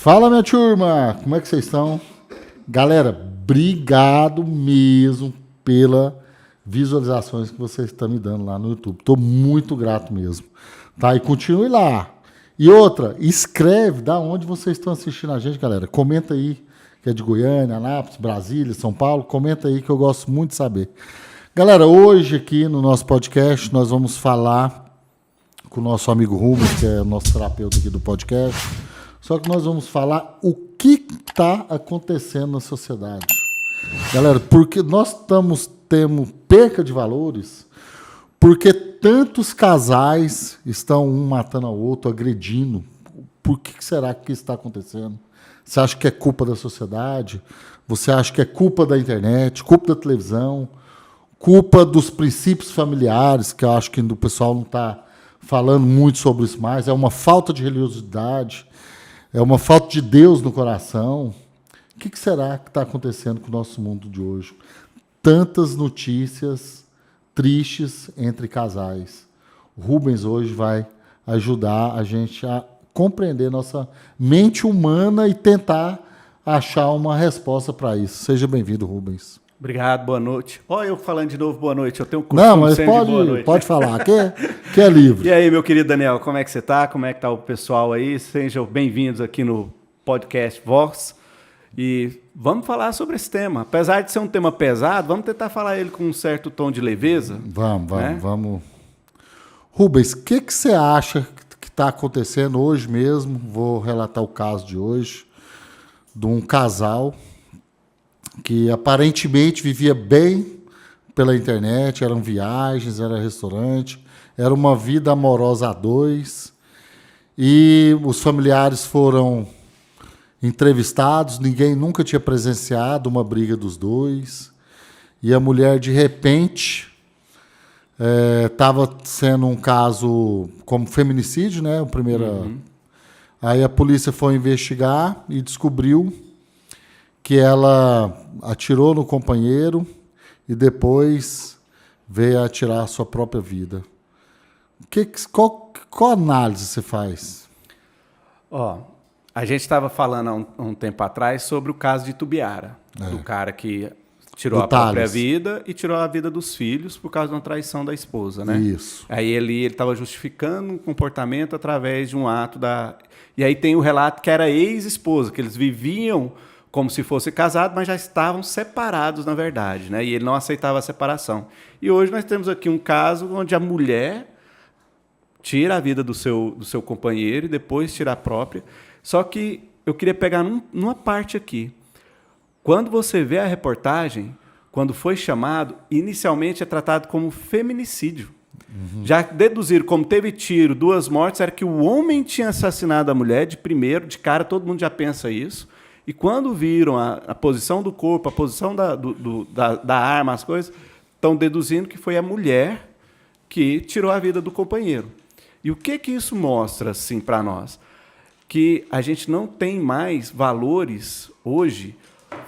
Fala, minha turma! Como é que vocês estão? Galera, obrigado mesmo pela visualizações que vocês estão me dando lá no YouTube. Estou muito grato mesmo. Tá? E continue lá. E outra, escreve da onde vocês estão assistindo a gente, galera. Comenta aí, que é de Goiânia, Anápolis, Brasília, São Paulo. Comenta aí que eu gosto muito de saber. Galera, hoje aqui no nosso podcast nós vamos falar com o nosso amigo Rubens, que é o nosso terapeuta aqui do podcast. Só que nós vamos falar o que está acontecendo na sociedade. Galera, porque nós temos perca de valores, porque tantos casais estão um matando ao outro, agredindo. Por que será que isso está acontecendo? Você acha que é culpa da sociedade? Você acha que é culpa da internet, culpa da televisão, culpa dos princípios familiares, que eu acho que o pessoal não está falando muito sobre isso mais, é uma falta de religiosidade, é uma falta de Deus no coração. O que será que está acontecendo com o nosso mundo de hoje? Tantas notícias tristes entre casais. O Rubens hoje vai ajudar a gente a compreender nossa mente humana e tentar achar uma resposta para isso. Seja bem-vindo, Rubens. Obrigado, boa noite. Olha eu falando de novo boa noite, eu tenho um costume Não, mas sempre de boa noite. pode falar, que é livre. E aí, meu querido Daniel, como é que você está? Como é que está o pessoal aí? Sejam bem-vindos aqui no podcast Vox. E vamos falar sobre esse tema. Apesar de ser um tema pesado, vamos tentar falar ele com um certo tom de leveza. Vamos. Rubens, o que você acha que está acontecendo hoje mesmo? Vou relatar o caso de hoje, de um casal que aparentemente vivia bem pela internet, eram viagens, era restaurante, era uma vida amorosa a dois, e os familiares foram entrevistados, ninguém nunca tinha presenciado uma briga dos dois, e a mulher, de repente, estava sendo um caso como feminicídio, né? Aí a polícia foi investigar e descobriu que ela atirou no companheiro e depois veio a atirar a sua própria vida. Qual análise você faz? A gente estava falando há um tempo atrás sobre o caso de Itubiara, do cara que tirou a própria vida e tirou a vida dos filhos por causa de uma traição da esposa, né? Isso. Aí ele estava justificando um comportamento através de um ato da... E aí tem o relato que era ex-esposa, que eles viviam como se fosse casado, mas já estavam separados, na verdade, né? E ele não aceitava a separação. E hoje nós temos aqui um caso onde a mulher tira a vida do seu companheiro e depois tira a própria. Só que eu queria pegar numa parte aqui. Quando você vê a reportagem, quando foi chamado, inicialmente é tratado como feminicídio. Uhum. Já deduziram, como teve tiro, 2 mortes, era que o homem tinha assassinado a mulher de cara, todo mundo já pensa isso. E quando viram a posição do corpo, a posição da arma, as coisas, estão deduzindo que foi a mulher que tirou a vida do companheiro. E o que isso mostra assim, para nós? Que a gente não tem mais valores hoje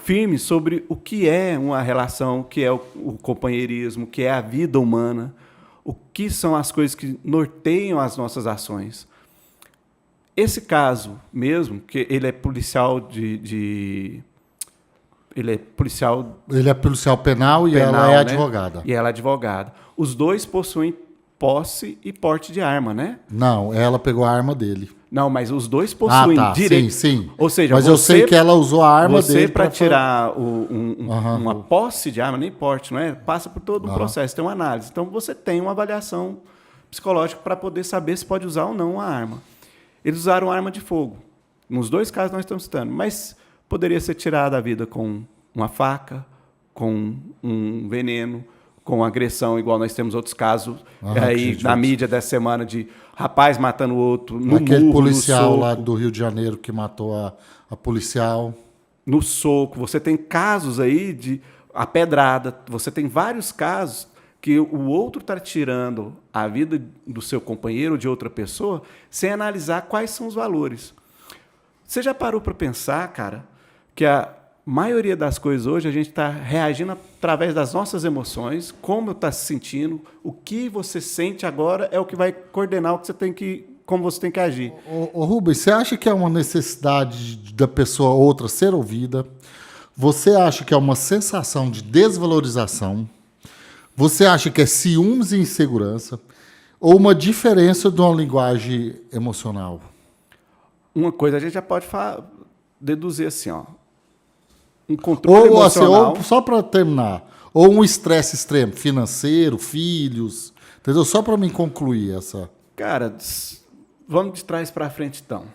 firmes sobre o que é uma relação, o que é o companheirismo, o que é a vida humana, o que são as coisas que norteiam as nossas ações. Esse caso mesmo, que ele é policial Ele é policial penal e ela é advogada. E ela é advogada. Os dois possuem posse e porte de arma, né? Não, ela pegou a arma dele. Não, mas os dois possuem direito. Sim. Ou seja, mas eu sei que ela usou a arma dele para tirar uma posse de arma, nem porte, não é? Passa por todo um processo, tem uma análise. Então você tem uma avaliação psicológica para poder saber se pode usar ou não a arma. Eles usaram arma de fogo. Nos 2 casos nós estamos citando. Mas poderia ser tirada a vida com uma faca, com um veneno, com agressão, igual nós temos outros casos aí na mídia dessa semana de rapaz matando o outro no aquele murro, policial no soco, lá do Rio de Janeiro que matou a policial. No soco. Você tem casos aí de a pedrada. Você tem vários casos que o outro está tirando a vida do seu companheiro ou de outra pessoa sem analisar quais são os valores. Você já parou para pensar, cara, que a maioria das coisas hoje a gente está reagindo através das nossas emoções, como está se sentindo, o que você sente agora é o que vai coordenar o que você tem que como você tem que agir. Ô Rubens, você acha que é uma necessidade da pessoa outra ser ouvida? Você acha que é uma sensação de desvalorização? Você acha que é ciúmes e insegurança? Ou uma diferença de uma linguagem emocional? Uma coisa a gente já pode deduzir assim, ó. Um controle Ou, assim, emocional. ou só para terminar, ou um estresse extremo, financeiro, filhos, entendeu? Só para mim concluir essa. Cara, vamos de trás para frente então,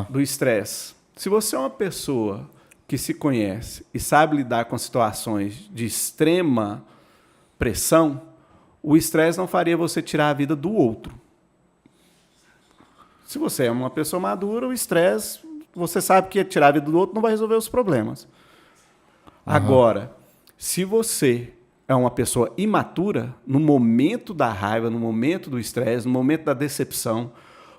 do estresse. Se você é uma pessoa que se conhece e sabe lidar com situações de extrema pressão, o estresse não faria você tirar a vida do outro. Se você é uma pessoa madura, o estresse, você sabe que tirar a vida do outro não vai resolver os problemas. Agora, se você é uma pessoa imatura, no momento da raiva, no momento do estresse, no momento da decepção,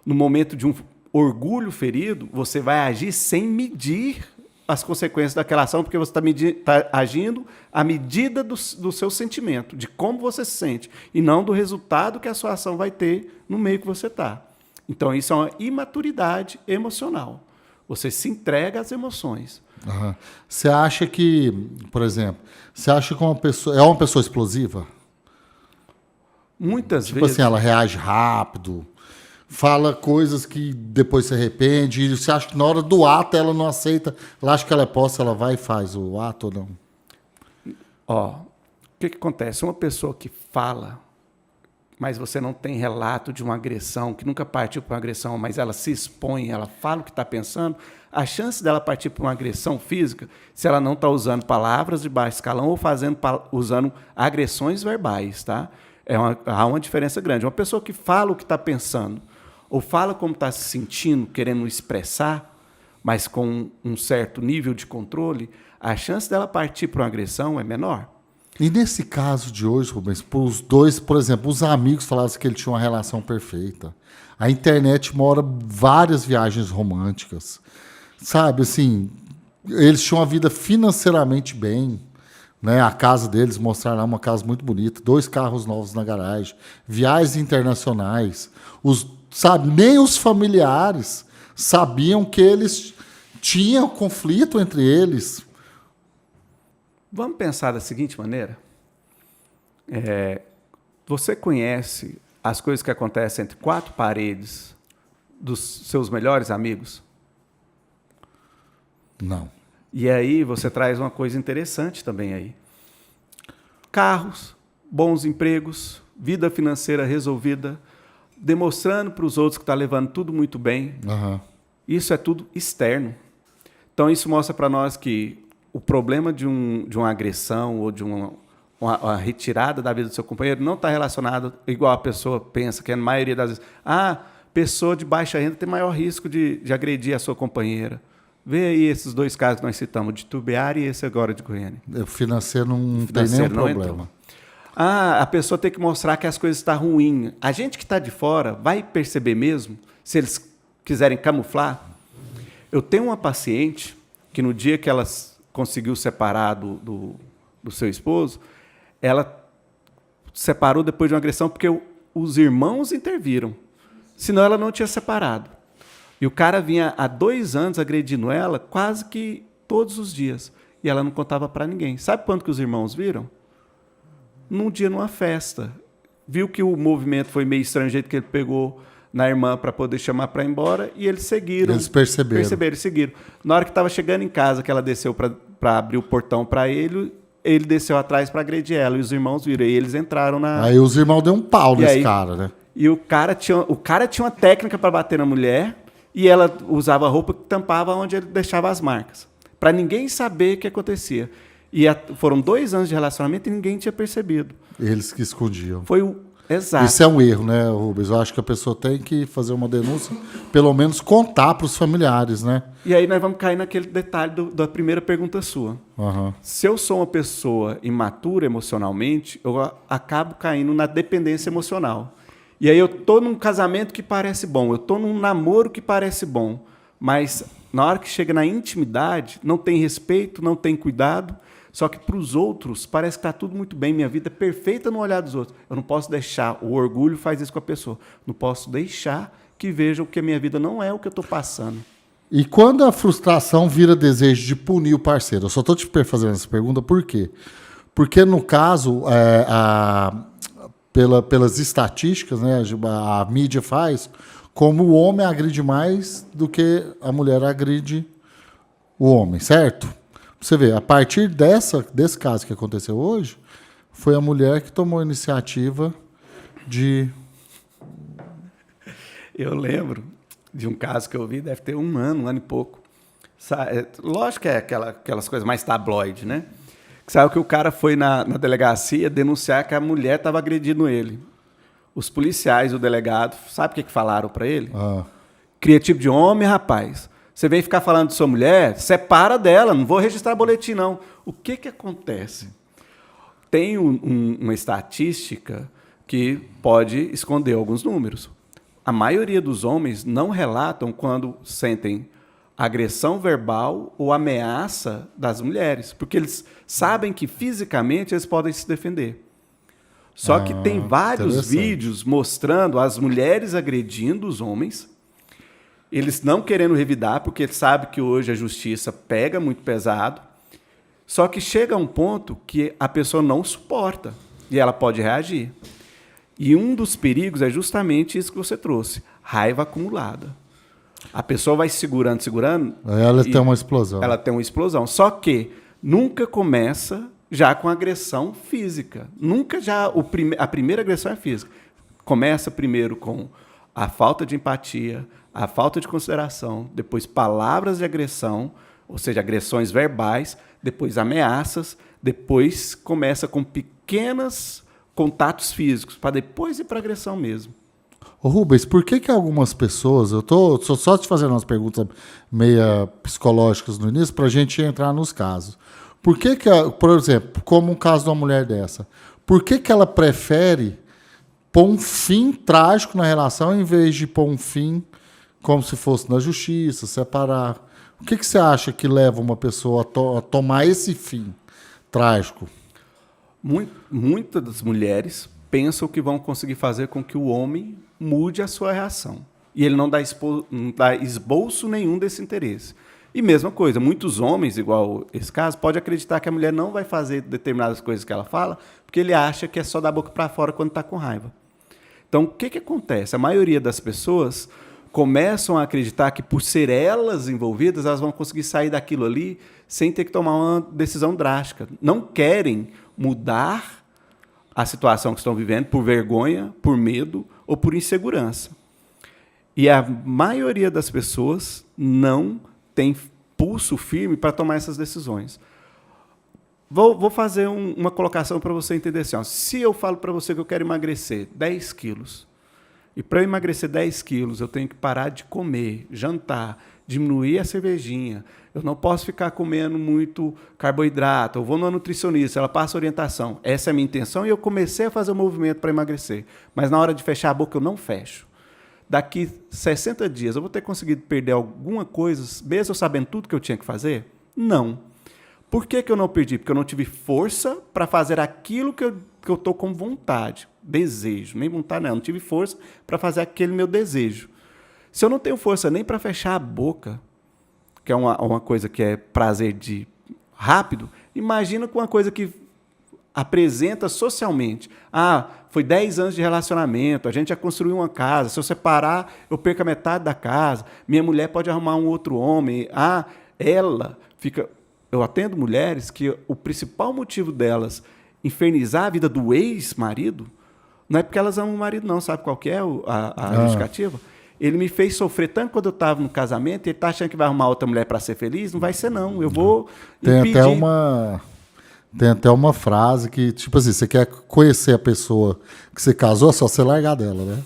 no momento de um orgulho ferido, você vai agir sem medir as consequências daquela ação, porque você está agindo à medida do seu sentimento, de como você se sente, e não do resultado que a sua ação vai ter no meio que você está. Então, isso é uma imaturidade emocional. Você se entrega às emoções. Você acha que, por exemplo, você acha que uma pessoa é uma pessoa explosiva? Muitas tipo vezes. Tipo assim, ela reage rápido, fala coisas que depois se arrepende, e você acha que na hora do ato ela não aceita, ela acha que ela é posse, ela vai e faz o ato ou não? Ó, o que acontece? Uma pessoa que fala, mas você não tem relato de uma agressão, que nunca partiu para uma agressão, mas ela se expõe, ela fala o que está pensando, a chance dela partir para uma agressão física, se ela não está usando palavras de baixo escalão ou usando agressões verbais, tá? Há uma diferença grande. Uma pessoa que fala o que está pensando, ou fala como está se sentindo, querendo expressar, mas com um certo nível de controle, a chance dela partir para uma agressão é menor. E nesse caso de hoje, Rubens, os dois, por exemplo, os amigos falavam que ele tinha uma relação perfeita. A internet mora várias viagens românticas. Sabe, assim, eles tinham uma vida financeiramente bem. Né? A casa deles, mostraram lá uma casa muito bonita, 2 carros novos na garagem, viagens internacionais. Sabe, nem os familiares sabiam que eles tinham conflito entre eles. Vamos pensar da seguinte maneira. Você conhece as coisas que acontecem entre 4 paredes dos seus melhores amigos? Não. E aí você traz uma coisa interessante também aí. Carros, bons empregos, vida financeira resolvida, demonstrando para os outros que está levando tudo muito bem. Isso é tudo externo. Então isso mostra para nós que o problema de uma agressão ou de uma retirada da vida do seu companheiro não está relacionado igual a pessoa pensa, que é a maioria das vezes. Pessoa de baixa renda tem maior risco de agredir a sua companheira. Vê aí esses 2 casos que nós citamos, de Tubiara e esse agora de Goiânia. O financeiro não tem nenhum problema. A pessoa tem que mostrar que as coisas estão ruins. A gente que está de fora vai perceber mesmo, se eles quiserem camuflar. Eu tenho uma paciente que no dia que ela conseguiu separar do seu esposo, ela separou depois de uma agressão porque os irmãos interviram. Senão ela não tinha separado. E o cara vinha há 2 anos agredindo ela quase que todos os dias. E ela não contava para ninguém. Sabe quando que os irmãos viram? Num dia, numa festa. Viu que o movimento foi meio estrangeiro, que ele pegou na irmã para poder chamar para ir embora, e eles seguiram. Eles perceberam. Seguiram. Na hora que estava chegando em casa, que ela desceu para abrir o portão para ele desceu atrás para agredir ela, e os irmãos viram. E eles entraram na... Aí os irmãos deu um pau nesse cara, né? E o cara tinha uma técnica para bater na mulher, e ela usava roupa que tampava onde ele deixava as marcas, para ninguém saber o que acontecia. E foram 2 anos de relacionamento e ninguém tinha percebido. Eles que escondiam. Exato. Isso é um erro, né, Rubens? Eu acho que a pessoa tem que fazer uma denúncia, pelo menos contar para os familiares, né? E aí nós vamos cair naquele detalhe da primeira pergunta sua. Se eu sou uma pessoa imatura emocionalmente, eu acabo caindo na dependência emocional. E aí eu estou num casamento que parece bom, eu estou num namoro que parece bom, mas na hora que chega na intimidade, não tem respeito, não tem cuidado, só que para os outros parece que está tudo muito bem, minha vida é perfeita no olhar dos outros. Eu não posso deixar, o orgulho faz isso com a pessoa, não posso deixar que vejam que a minha vida não é o que eu estou passando. E quando a frustração vira desejo de punir o parceiro? Eu só estou te fazendo essa pergunta por quê? Porque, no caso, pelas estatísticas, né, a mídia faz, como o homem agride mais do que a mulher agride o homem, certo? Você vê, a partir desse caso que aconteceu hoje, foi a mulher que tomou a iniciativa de... Eu lembro de um caso que eu vi, deve ter um ano e pouco. Lógico que é aquelas coisas mais tabloide, né? Sabe que o cara foi na delegacia denunciar que a mulher estava agredindo ele. Os policiais, o delegado, sabe o que falaram para ele? Criativo de homem, rapaz. Você vem ficar falando de sua mulher, separa dela, não vou registrar boletim, não. O que acontece? Tem uma estatística que pode esconder alguns números. A maioria dos homens não relatam quando sentem agressão verbal ou ameaça das mulheres, porque eles sabem que fisicamente eles podem se defender. Só que tem vários vídeos mostrando as mulheres agredindo os homens, eles não querendo revidar, porque eles sabem que hoje a justiça pega muito pesado, só que chega a um ponto que a pessoa não suporta e ela pode reagir. E um dos perigos é justamente isso que você trouxe, raiva acumulada. A pessoa vai segurando. Aí ela tem uma explosão. Ela tem uma explosão. Só que nunca começa já com agressão física. Nunca já a primeira agressão é física. Começa primeiro com a falta de empatia, a falta de consideração, depois palavras de agressão, ou seja, agressões verbais, depois ameaças, depois começa com pequenos contatos físicos, para depois ir para agressão mesmo. Ô Rubens, por que algumas pessoas... Eu tô só te fazendo umas perguntas meia psicológicas no início para a gente entrar nos casos. Por que, por exemplo, como um caso de uma mulher dessa, por que ela prefere pôr um fim trágico na relação em vez de pôr um fim como se fosse na justiça, separar? O que você acha que leva uma pessoa a tomar esse fim trágico? Muitas das mulheres pensam que vão conseguir fazer com que o homem mude a sua reação. E ele não dá esboço nenhum desse interesse. E mesma coisa, muitos homens, igual esse caso, podem acreditar que a mulher não vai fazer determinadas coisas que ela fala, porque ele acha que é só dar a boca para fora quando está com raiva. Então, o que acontece? A maioria das pessoas começam a acreditar que, por ser elas envolvidas, elas vão conseguir sair daquilo ali sem ter que tomar uma decisão drástica. Não querem mudar a situação que estão vivendo por vergonha, por medo ou por insegurança. E a maioria das pessoas não tem pulso firme para tomar essas decisões. Vou fazer uma colocação para você entender assim. Se eu falo para você que eu quero emagrecer 10 quilos, e para eu emagrecer 10 quilos eu tenho que parar de comer, jantar, diminuir a cervejinha, eu não posso ficar comendo muito carboidrato, eu vou numa nutricionista, ela passa orientação. Essa é a minha intenção e eu comecei a fazer o movimento para emagrecer. Mas na hora de fechar a boca eu não fecho. Daqui 60 dias eu vou ter conseguido perder alguma coisa, mesmo eu sabendo tudo que eu tinha que fazer? Não. Por que eu não perdi? Porque eu não tive força para fazer aquilo que eu estou com vontade, desejo. Nem vontade, não tive força para fazer aquele meu desejo. Se eu não tenho força nem para fechar a boca, que é uma coisa que é prazer de rápido, imagina com uma coisa que apresenta socialmente. Foi 10 anos de relacionamento, a gente já construiu uma casa, se eu separar, eu perco a metade da casa, minha mulher pode arrumar um outro homem, ela fica... Eu atendo mulheres que o principal motivo delas infernizar a vida do ex-marido não é porque elas amam o marido, não. Sabe qual que é a justificativa? Ele me fez sofrer tanto quando eu estava no casamento e ele está achando que vai arrumar outra mulher para ser feliz? Não vai ser, não. Eu vou impedir. Tem até uma frase que, tipo assim, você quer conhecer a pessoa que você casou, é só você largar dela, né?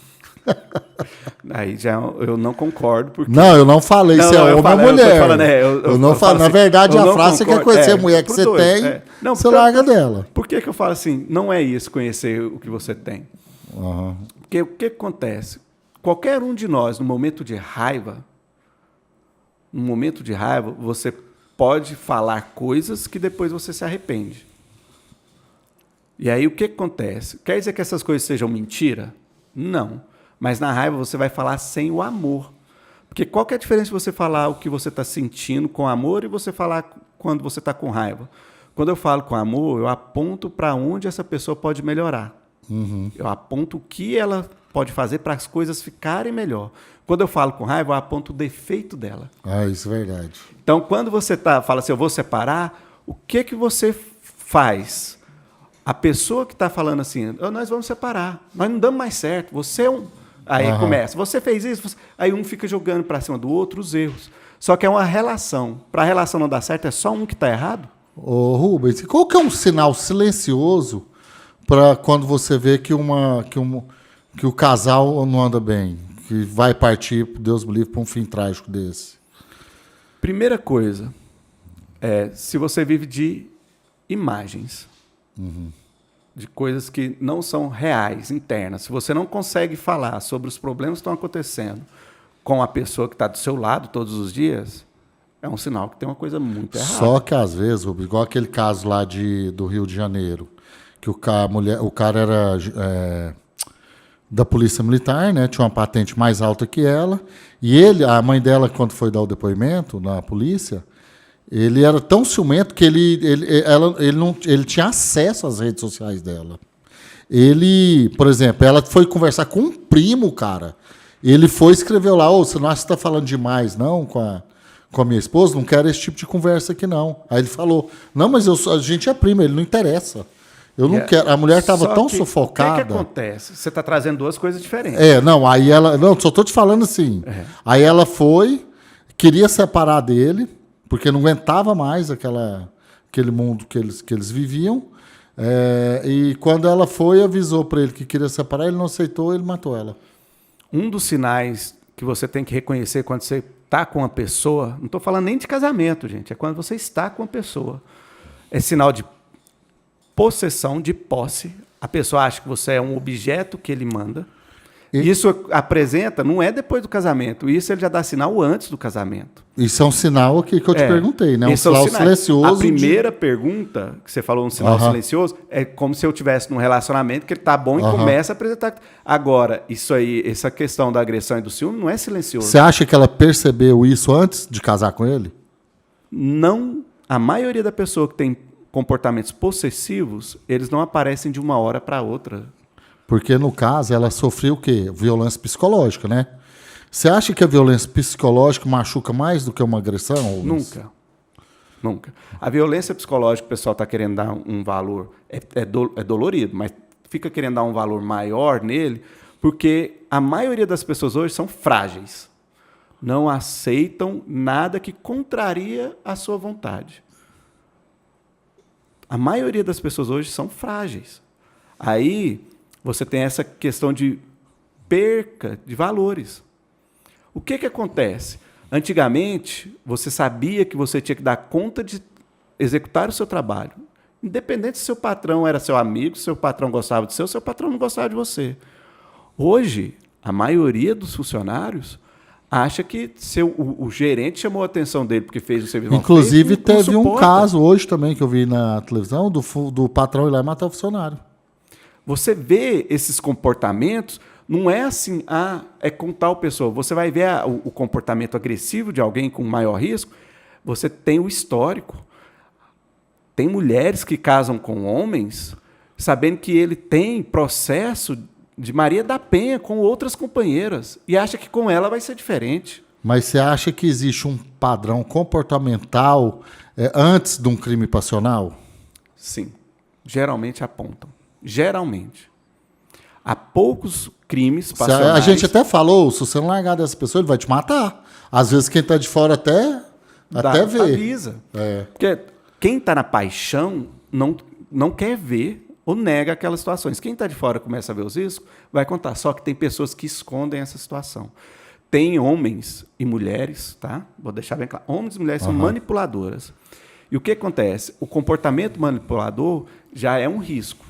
Aí já eu não concordo. Porque... Não, eu não falei se é homem ou mulher. Eu não falo. Na verdade, a frase você quer conhecer a mulher que você tem, você larga dela. Por que eu falo assim? Não é isso conhecer o que você tem. Porque o que acontece? Qualquer um de nós, no momento de raiva, você pode falar coisas que depois você se arrepende. E aí o que acontece? Quer dizer que essas coisas sejam mentira? Não. Mas na raiva você vai falar sem o amor. Porque qual que é a diferença de você falar o que você está sentindo com amor e você falar quando você está com raiva? Quando eu falo com amor, eu aponto para onde essa pessoa pode melhorar. Eu aponto o que ela pode fazer para as coisas ficarem melhor. Quando eu falo com raiva, eu aponto o defeito dela. Ah, isso é verdade. Então, quando você fala assim, eu vou separar, o que você faz? A pessoa que está falando assim, nós vamos separar, nós não damos mais certo, você é um... Aí começa, você fez isso, aí um fica jogando para cima do outro os erros. Só que é uma relação. Para a relação não dar certo, é só um que está errado? Ô, Rubens, qual que é um sinal silencioso para quando você vê que o casal não anda bem, que vai partir, Deus me livre, para um fim trágico desse? Primeira coisa, se você vive de imagens, de coisas que não são reais, internas, se você não consegue falar sobre os problemas que estão acontecendo com a pessoa que está do seu lado todos os dias, é um sinal que tem uma coisa muito errada. Só que às vezes, Rubens, igual aquele caso lá do Rio de Janeiro, que o cara era da Polícia Militar, né? Tinha uma patente mais alta que ela, e a mãe dela, quando foi dar o depoimento na polícia, ele era tão ciumento que ele tinha acesso às redes sociais dela. Por exemplo, ela foi conversar com um primo, cara. Ele foi e escreveu lá, você não acha que você está falando demais, não, com a minha esposa? Não quero esse tipo de conversa aqui, não. Aí ele falou, não, mas a gente é primo, ele não interessa. Eu não quero. A mulher estava tão sufocada. O que acontece? Você está trazendo duas coisas diferentes. Aí ela... Não, só estou te falando assim. Aí ela queria separar dele, porque não aguentava mais aquele mundo que eles viviam. E quando ela avisou para ele que queria separar, ele não aceitou, ele matou ela. Um dos sinais que você tem que reconhecer quando você está com uma pessoa, não estou falando nem de casamento, gente, é quando você está com uma pessoa. É sinal de possessão, de posse. A pessoa acha que você é um objeto que ele manda. Isso apresenta, não é depois do casamento, isso ele já dá sinal antes do casamento. Isso é um sinal aqui que eu te perguntei, né? Um sinal silencioso. A primeira pergunta que você falou, um sinal silencioso, é como se eu estivesse num relacionamento que ele tá bom e começa a apresentar. Agora, isso aí, essa questão da agressão e do ciúme não é silencioso. Você acha que ela percebeu isso antes de casar com ele? Não. A maioria da pessoa que tem comportamentos possessivos, eles não aparecem de uma hora para outra. Porque, no caso, ela sofreu o quê? Violência psicológica, né? Você acha que a violência psicológica machuca mais do que uma agressão? Nunca. Nunca. A violência psicológica, o pessoal está querendo dar um valor, é dolorido, mas fica querendo dar um valor maior nele, porque a maioria das pessoas hoje são frágeis. Não aceitam nada que contraria a sua vontade. A maioria das pessoas hoje são frágeis. Aí você tem essa questão de perca de valores. O que acontece? Antigamente, você sabia que você tinha que dar conta de executar o seu trabalho. Independente se seu patrão era seu amigo, se seu patrão gostava de você, ou seu patrão não gostava de você. Hoje, a maioria dos funcionários acha que o gerente chamou a atenção dele porque fez o serviço. Inclusive, teve um caso hoje também que eu vi na televisão do patrão ir lá e matar o funcionário. Você vê esses comportamentos, não é assim, é com tal pessoa. Você vai ver o comportamento agressivo de alguém com maior risco, você tem o histórico. Tem mulheres que casam com homens sabendo que ele tem processo de Maria da Penha com outras companheiras e acha que com ela vai ser diferente. Mas você acha que existe um padrão comportamental antes de um crime passional? Sim, geralmente apontam. Geralmente. Há poucos crimes passionais. A gente até falou, se você não largar dessa pessoa, ele vai te matar. Às vezes quem está de fora até vê. Avisa. Porque quem está na paixão não quer ver ou nega aquelas situações. Quem está de fora começa a ver os riscos, vai contar. Só que tem pessoas que escondem essa situação. Tem homens e mulheres, tá? Vou deixar bem claro. Homens e mulheres são manipuladoras. E o que acontece? O comportamento manipulador já é um risco.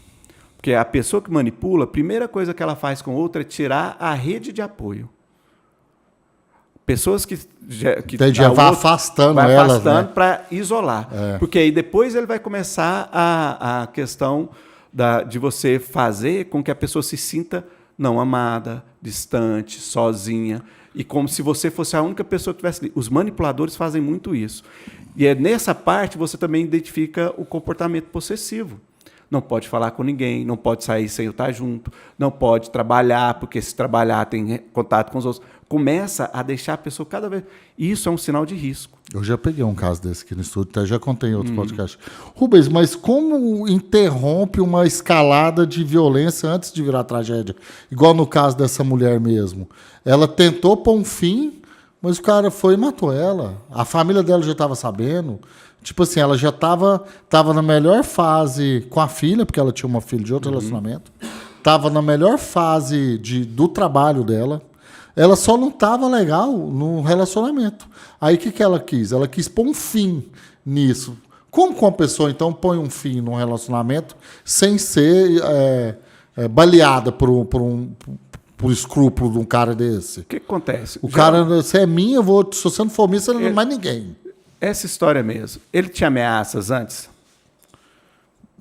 Porque a pessoa que manipula, a primeira coisa que ela faz com outra é tirar a rede de apoio. Pessoas que vai afastando elas, né? Para isolar. Porque aí depois ele vai começar a questão de você fazer com que a pessoa se sinta não amada, distante, sozinha, e como se você fosse a única pessoa que estivesse ali. Os manipuladores fazem muito isso. E é nessa parte você também identifica o comportamento possessivo. Não pode falar com ninguém, não pode sair sem eu estar junto, não pode trabalhar, porque se trabalhar tem contato com os outros. Começa a deixar a pessoa cada vez... Isso é um sinal de risco. Eu já peguei um caso desse aqui no estúdio, até já contei em outros podcasts. Rubens, mas como interrompe uma escalada de violência antes de virar tragédia? Igual no caso dessa mulher mesmo. Ela tentou pôr um fim, mas o cara foi e matou ela. A família dela já estava sabendo. Tipo assim, ela já estava na melhor fase com a filha, porque ela tinha uma filha de outro relacionamento. Estava na melhor fase do trabalho dela. Ela só não estava legal no relacionamento. Aí o que ela quis? Ela quis pôr um fim nisso. Como que uma pessoa, então, põe um fim num relacionamento sem ser baleada por escrúpulo de um cara desse? O que acontece? Cara, você é minha, se você não for minha, você não é mais ninguém. Essa história mesmo. Ele tinha ameaças antes?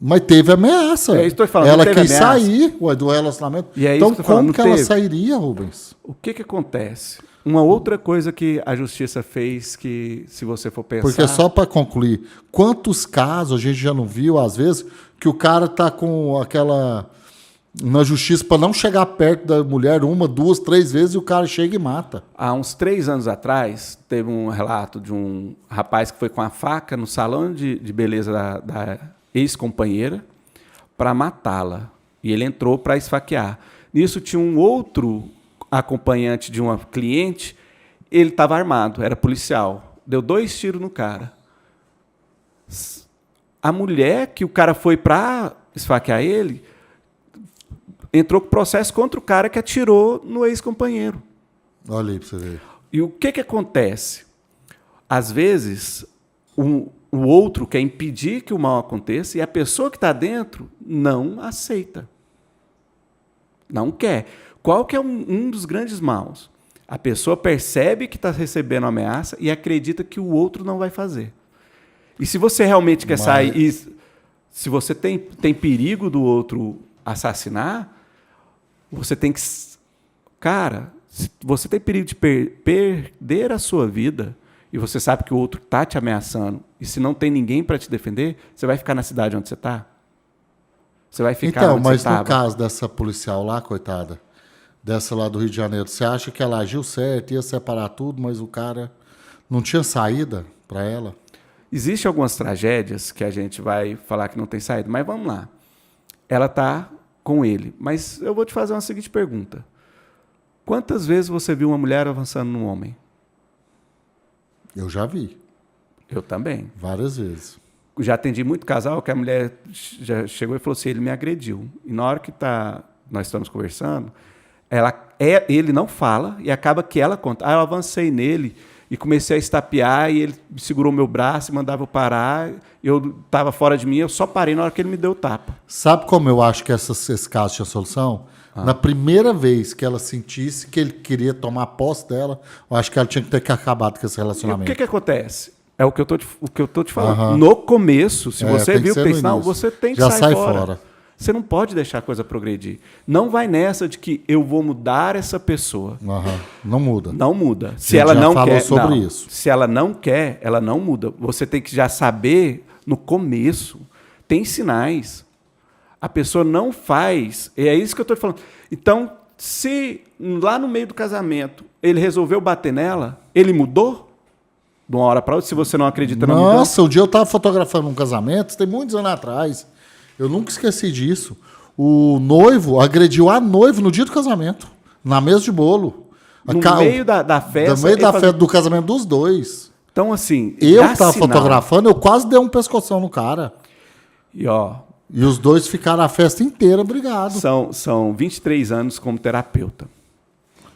Mas teve ameaça. É isso que eu tô falando, ela não teve quis ameaça. sair do relacionamento. E é então, isso que eu tô falando, como que não ela teve. sairia, Rubens? O que acontece? Uma outra coisa que a justiça fez que, se você for pensar... Porque só para concluir, quantos casos a gente já não viu, às vezes, que o cara tá com aquela... na justiça para não chegar perto da mulher 1, 2, 3 vezes e o cara chega e mata. Há uns 3 anos atrás, teve um relato de um rapaz que foi com a faca no salão de beleza da ex-companheira para matá-la. E ele entrou para esfaquear. Nisso tinha um outro acompanhante de uma cliente, ele estava armado, era policial. Deu 2 tiros no cara. A mulher que o cara foi para esfaquear ele entrou com processo contra o cara que atirou no ex-companheiro. Olha aí para você ver. E o que acontece? Às vezes, o outro quer impedir que o mal aconteça e a pessoa que está dentro não aceita. Não quer. Qual que é um dos grandes maus? A pessoa percebe que está recebendo ameaça e acredita que o outro não vai fazer. E se você realmente quer sair... E se você tem perigo do outro assassinar, você tem que... Cara, se você tem perigo de perder a sua vida e você sabe que o outro está te ameaçando e se não tem ninguém para te defender, você vai ficar na cidade onde você está? Você vai ficar então, onde você estava? Mas no caso dessa policial lá, coitada, dessa lá do Rio de Janeiro, você acha que ela agiu certo, ia separar tudo, mas o cara não tinha saída para ela? Existem algumas tragédias que a gente vai falar que não tem saída, mas vamos lá. Ela está com ele. Mas eu vou te fazer uma seguinte pergunta. Quantas vezes você viu uma mulher avançando num homem? Eu já vi. Eu também. Várias vezes. Já atendi muito casal que a mulher já chegou e falou assim, ele me agrediu. E na hora que nós estamos conversando, ele não fala e acaba que ela conta. Eu avancei nele e comecei a estapear e ele segurou meu braço e mandava eu parar. Eu estava fora de mim, eu só parei na hora que ele me deu o tapa. Sabe como eu acho que esse caso tinha solução? Na primeira vez que ela sentisse que ele queria tomar posse dela, eu acho que ela tinha que ter acabado com esse relacionamento. E o que acontece? É o que eu tô te falando. No começo, se você viu que tem sinal, você tem que sair fora. Você não pode deixar a coisa progredir. Não vai nessa de que eu vou mudar essa pessoa. Não muda. Não muda. Se ela não quer, sobre isso. Se ela não quer, ela não muda. Você tem que já saber no começo. Tem sinais. A pessoa não faz. É isso que eu estou falando. Então, se lá no meio do casamento ele resolveu bater nela, ele mudou? De uma hora para outra, se você não acredita na mudança. Nossa, um dia eu estava fotografando um casamento, tem muitos anos atrás. Eu nunca esqueci disso. O noivo agrediu a noiva no dia do casamento, na mesa de bolo. No meio da festa. No meio da festa do casamento dos dois. Então, assim. Eu que estava fotografando, eu quase dei um pescoção no cara. E os dois ficaram a festa inteira brigados. São 23 anos como terapeuta.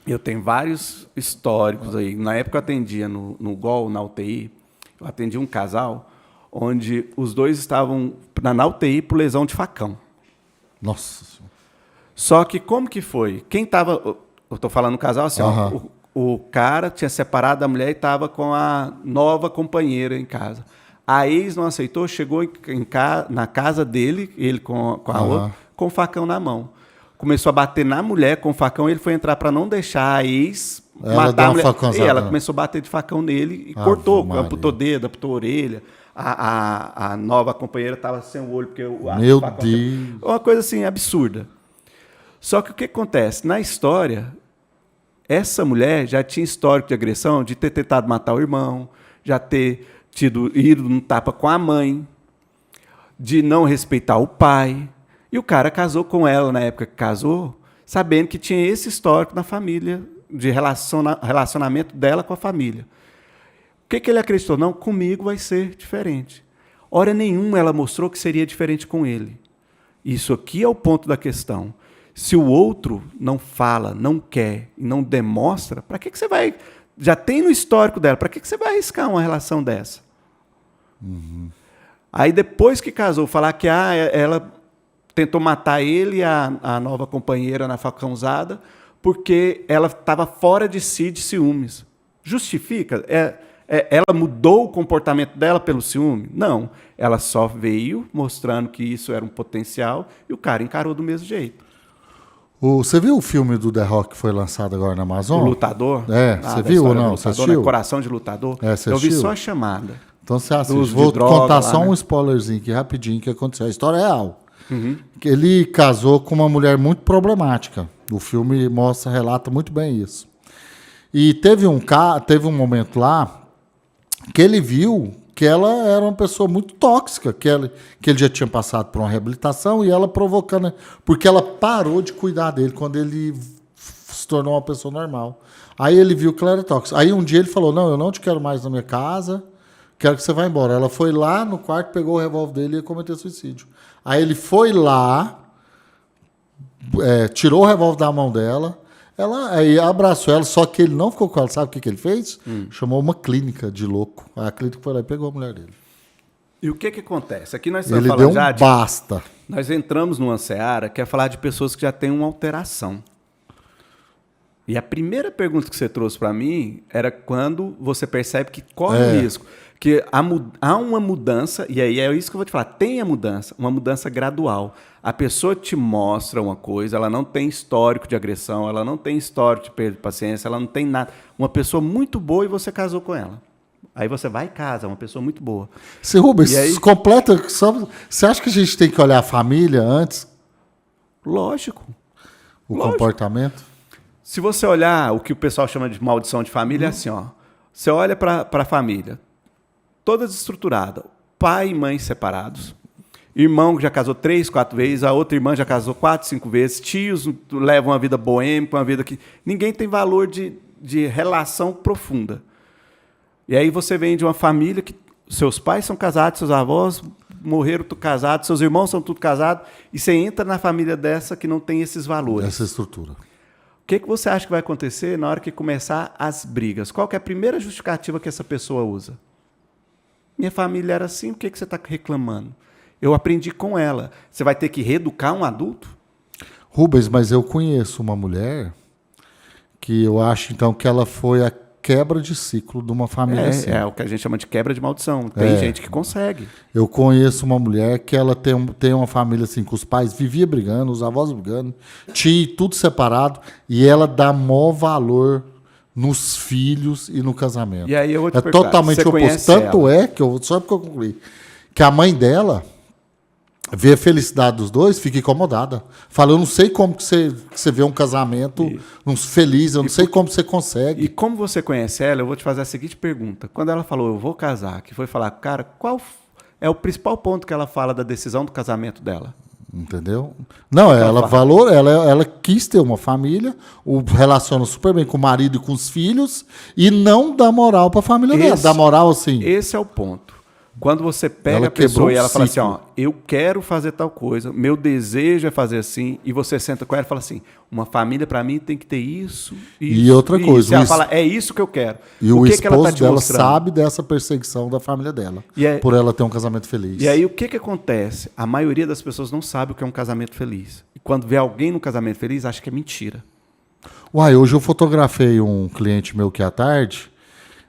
Eu tenho vários históricos aí. Na época eu atendia no GOL, na UTI, eu atendi um casal onde os dois estavam na UTI por lesão de facão. Nossa. Só que como que foi? Quem estava... Eu estou falando no casal assim, o cara tinha separado da mulher e estava com a nova companheira em casa. A ex não aceitou, chegou na casa dele, ele com a outra, com o facão na mão. começou a bater na mulher com o facão, ele foi entrar para não deixar a ex Ela matar deu a uma mulher. facãozada. E ela começou a bater de facão nele e Ave cortou, Maria. amputou dedo, amputou orelha. A nova companheira estava sem o olho, porque Meu facão... Deus. Uma coisa assim, absurda. Só que o que acontece? Na história, essa mulher já tinha histórico de agressão, de ter tentado matar o irmão, já ter ido num tapa com a mãe, de não respeitar o pai. E o cara casou com ela na época que casou, sabendo que tinha esse histórico na família, de relacionamento dela com a família. O que ele acreditou? Não, comigo vai ser diferente. Hora nenhuma ela mostrou que seria diferente com ele. Isso aqui é o ponto da questão. Se o outro não fala, não quer e não demonstra, para que você vai... Já tem no histórico dela, para que você vai arriscar uma relação dessa? Uhum. Aí depois que casou, falar que ela tentou matar ele e a nova companheira na facãozada porque ela estava fora de si de ciúmes. Justifica? Ela mudou o comportamento dela pelo ciúme? Não. Ela só veio mostrando que isso era um potencial e o cara encarou do mesmo jeito. Você viu o filme do The Rock que foi lançado agora na Amazon? O Lutador? Você viu ou não? Você assistiu? Coração de Lutador? Você Eu vi assistiu? só a chamada. Então você assiste. Uso de Vou droga contar lá, só né? um spoilerzinho aqui, rapidinho, que aconteceu. A história é real. Uhum. Ele casou com uma mulher muito problemática. O filme relata muito bem isso. E teve um momento lá que ele viu que ela era uma pessoa muito tóxica, que ele já tinha passado por uma reabilitação e ela provocando... Porque ela parou de cuidar dele quando ele se tornou uma pessoa normal. Aí ele viu que ela era tóxica. Aí um dia ele falou, não, eu não te quero mais na minha casa, quero que você vá embora. Ela foi lá no quarto, pegou o revólver dele e ia cometer suicídio. Aí ele foi lá, tirou o revólver da mão dela, aí abraçou ela, só que ele não ficou com ela. Sabe o que ele fez? Chamou uma clínica de louco. A clínica foi lá e pegou a mulher dele. E o que acontece? Aqui nós estamos Ele falando deu um basta. Nós entramos numa seara que é falar de pessoas que já têm uma alteração. E a primeira pergunta que você trouxe para mim era quando você percebe que corre o risco. Que há uma mudança, e aí é isso que eu vou te falar, tem a mudança, uma mudança gradual. A pessoa te mostra uma coisa, ela não tem histórico de agressão, ela não tem histórico de perda de paciência, ela não tem nada. Uma pessoa muito boa e você casou com ela. Aí você vai e casa, uma pessoa muito boa. Se Rubens, completa, você acha que a gente tem que olhar a família antes? Lógico. Comportamento? Se você olhar o que o pessoal chama de maldição de família, é assim, ó. Você olha para a família, toda desestruturada, pai e mãe separados, irmão que já casou 3, 4 vezes, a outra irmã já casou 4, 5 vezes, tios levam uma vida boêmica, uma vida que ninguém tem valor de relação profunda. E aí você vem de uma família que seus pais são casados, seus avós morreram tudo casados, seus irmãos são tudo casados, e você entra na família dessa que não tem esses valores. Essa estrutura. O que você acha que vai acontecer na hora que começar as brigas? Qual que é a primeira justificativa que essa pessoa usa? Minha família era assim, por que você está reclamando? Eu aprendi com ela. Você vai ter que reeducar um adulto? Rubens, mas eu conheço uma mulher que eu acho, então, que ela foi a quebra de ciclo de uma família assim. É o que a gente chama de quebra de maldição. Tem gente que consegue. Eu conheço uma mulher que ela tem uma família assim, que os pais viviam brigando, os avós brigando, tia, tudo separado, e ela dá maior valor nos filhos e no casamento. E aí eu vou te perguntar, totalmente você oposto. Tanto é que só porque eu concluí que a mãe dela vê a felicidade dos dois, fica incomodada. Fala, eu não sei como que você vê um casamento feliz, eu não sei como você consegue. E como você conhece ela, eu vou te fazer a seguinte pergunta. Quando ela falou, eu vou casar, que foi falar, cara, qual é o principal ponto que ela fala da decisão do casamento dela? Entendeu? Não, ela quis ter uma família, relaciona super bem com o marido e com os filhos, e não dá moral para a família dela. Dá moral assim. Esse é o ponto. Quando você pega a pessoa e ela fala assim, ó, eu quero fazer tal coisa, meu desejo é fazer assim, e você senta com ela e fala assim, uma família para mim tem que ter isso, e outra coisa. E ela fala, é isso que eu quero. E o esposo dela sabe dessa perseguição da família dela, por ela ter um casamento feliz. E aí o que acontece? A maioria das pessoas não sabe o que é um casamento feliz. E quando vê alguém no casamento feliz, acha que é mentira. Hoje eu fotografei um cliente meu que à tarde.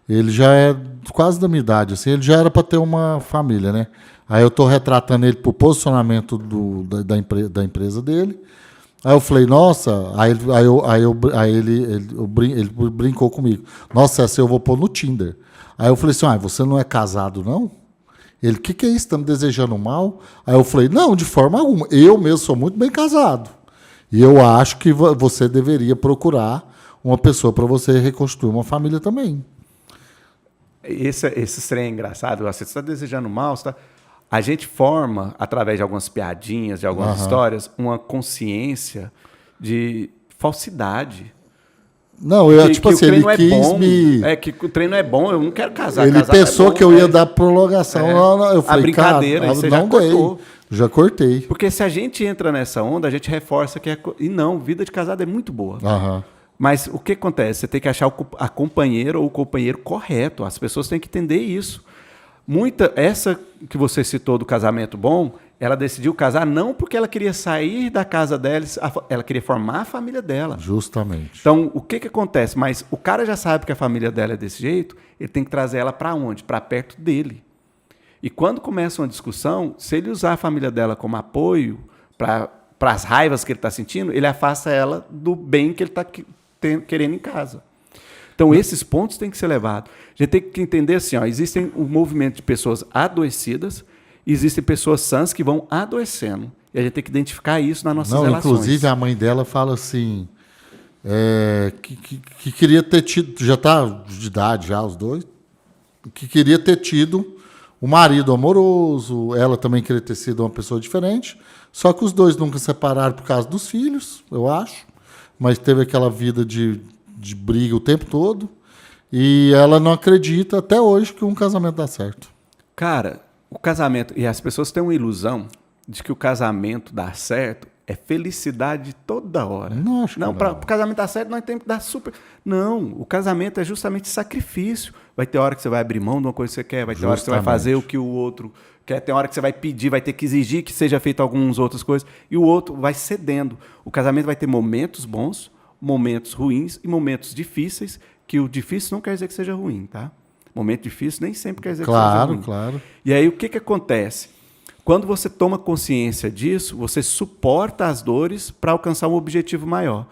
Ele já é quase da minha idade, assim, ele já era para ter uma família, né? Aí eu estou retratando ele pro posicionamento da empresa dele. Aí eu falei, nossa, ele brincou comigo. Nossa, essa eu vou pôr no Tinder. Aí eu falei assim, você não é casado, não? Ele, o que é isso? Tá me desejando mal? Aí eu falei, não, de forma alguma. Eu mesmo sou muito bem casado. E eu acho que você deveria procurar uma pessoa para você reconstruir uma família também. Esse trem é engraçado. Você está desejando mal, a gente forma, através de algumas piadinhas, de algumas histórias, uma consciência de falsidade. Não, tipo assim, ele quis me... que o treino é bom, eu não quero casar. Ele pensou que eu ia dar prolongação. Eu falei, a brincadeira, cara, você já cortou. Já cortei. Porque se a gente entra nessa onda, a gente reforça que e não, vida de casado é muito boa. Aham. Mas o que acontece? Você tem que achar a companheira ou o companheiro correto. As pessoas têm que entender isso. Essa que você citou do casamento bom, ela decidiu casar não porque ela queria sair da casa dela, ela queria formar a família dela. Justamente. Então, o que acontece? Mas o cara já sabe que a família dela é desse jeito, ele tem que trazer ela para onde? Para perto dele. E quando começa uma discussão, se ele usar a família dela como apoio para as raivas que ele está sentindo, ele afasta ela do bem que ele está querendo em casa. Então, esses pontos têm que ser levados. A gente tem que entender assim, existem um movimento de pessoas adoecidas e existem pessoas sãs que vão adoecendo. E a gente tem que identificar isso nas nossas relações. Inclusive, a mãe dela fala assim, que queria ter tido, já está de idade já, os dois, que queria ter tido um marido amoroso, ela também queria ter sido uma pessoa diferente, só que os dois nunca se separaram por causa dos filhos, eu acho, mas teve aquela vida de briga o tempo todo, e ela não acredita até hoje que um casamento dá certo. Cara, o casamento, e as pessoas têm uma ilusão de que o casamento dá certo é felicidade toda hora. Não, para o casamento dar certo nós temos que dar super... Não, o casamento é justamente sacrifício. Vai ter hora que você vai abrir mão de uma coisa que você quer, vai ter hora que você vai fazer o que o outro quer, tem hora que você vai pedir, vai ter que exigir que seja feito algumas outras coisas, e o outro vai cedendo. O casamento vai ter momentos bons, momentos ruins e momentos difíceis, que o difícil não quer dizer que seja ruim, tá? Momento difícil nem sempre quer dizer que seja ruim. Claro. E aí o que acontece? Quando você toma consciência disso, você suporta as dores para alcançar um objetivo maior.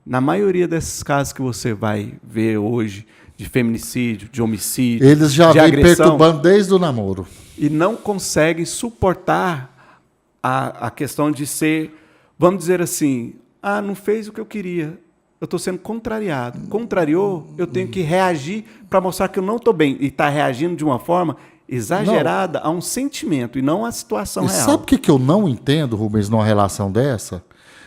Na maioria desses casos que você vai ver hoje, de feminicídio, de homicídio, eles já de vêm agressão, perturbando desde o namoro. E não conseguem suportar a questão de ser, vamos dizer assim, não fez o que eu queria, eu estou sendo contrariado. Contrariou, eu tenho que reagir para mostrar que eu não estou bem. E está reagindo de uma forma exagerada a um sentimento e não a situação real. Sabe o que eu não entendo, Rubens, numa relação dessa?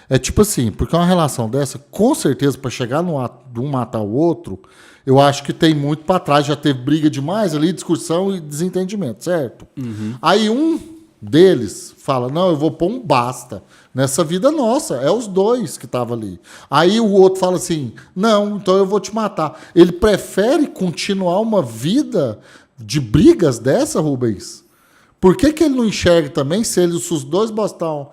É tipo assim, porque uma relação dessa, com certeza, para chegar no ato de um matar o outro, eu acho que tem muito para trás, já teve briga demais ali, discussão e desentendimento, certo? Uhum. Aí um deles fala, não, eu vou pôr um basta nessa vida nossa, é os dois que estavam ali. Aí o outro fala assim, não, então eu vou te matar. Ele prefere continuar uma vida de brigas dessa, Rubens? Por que ele não enxerga também, se os dois bastão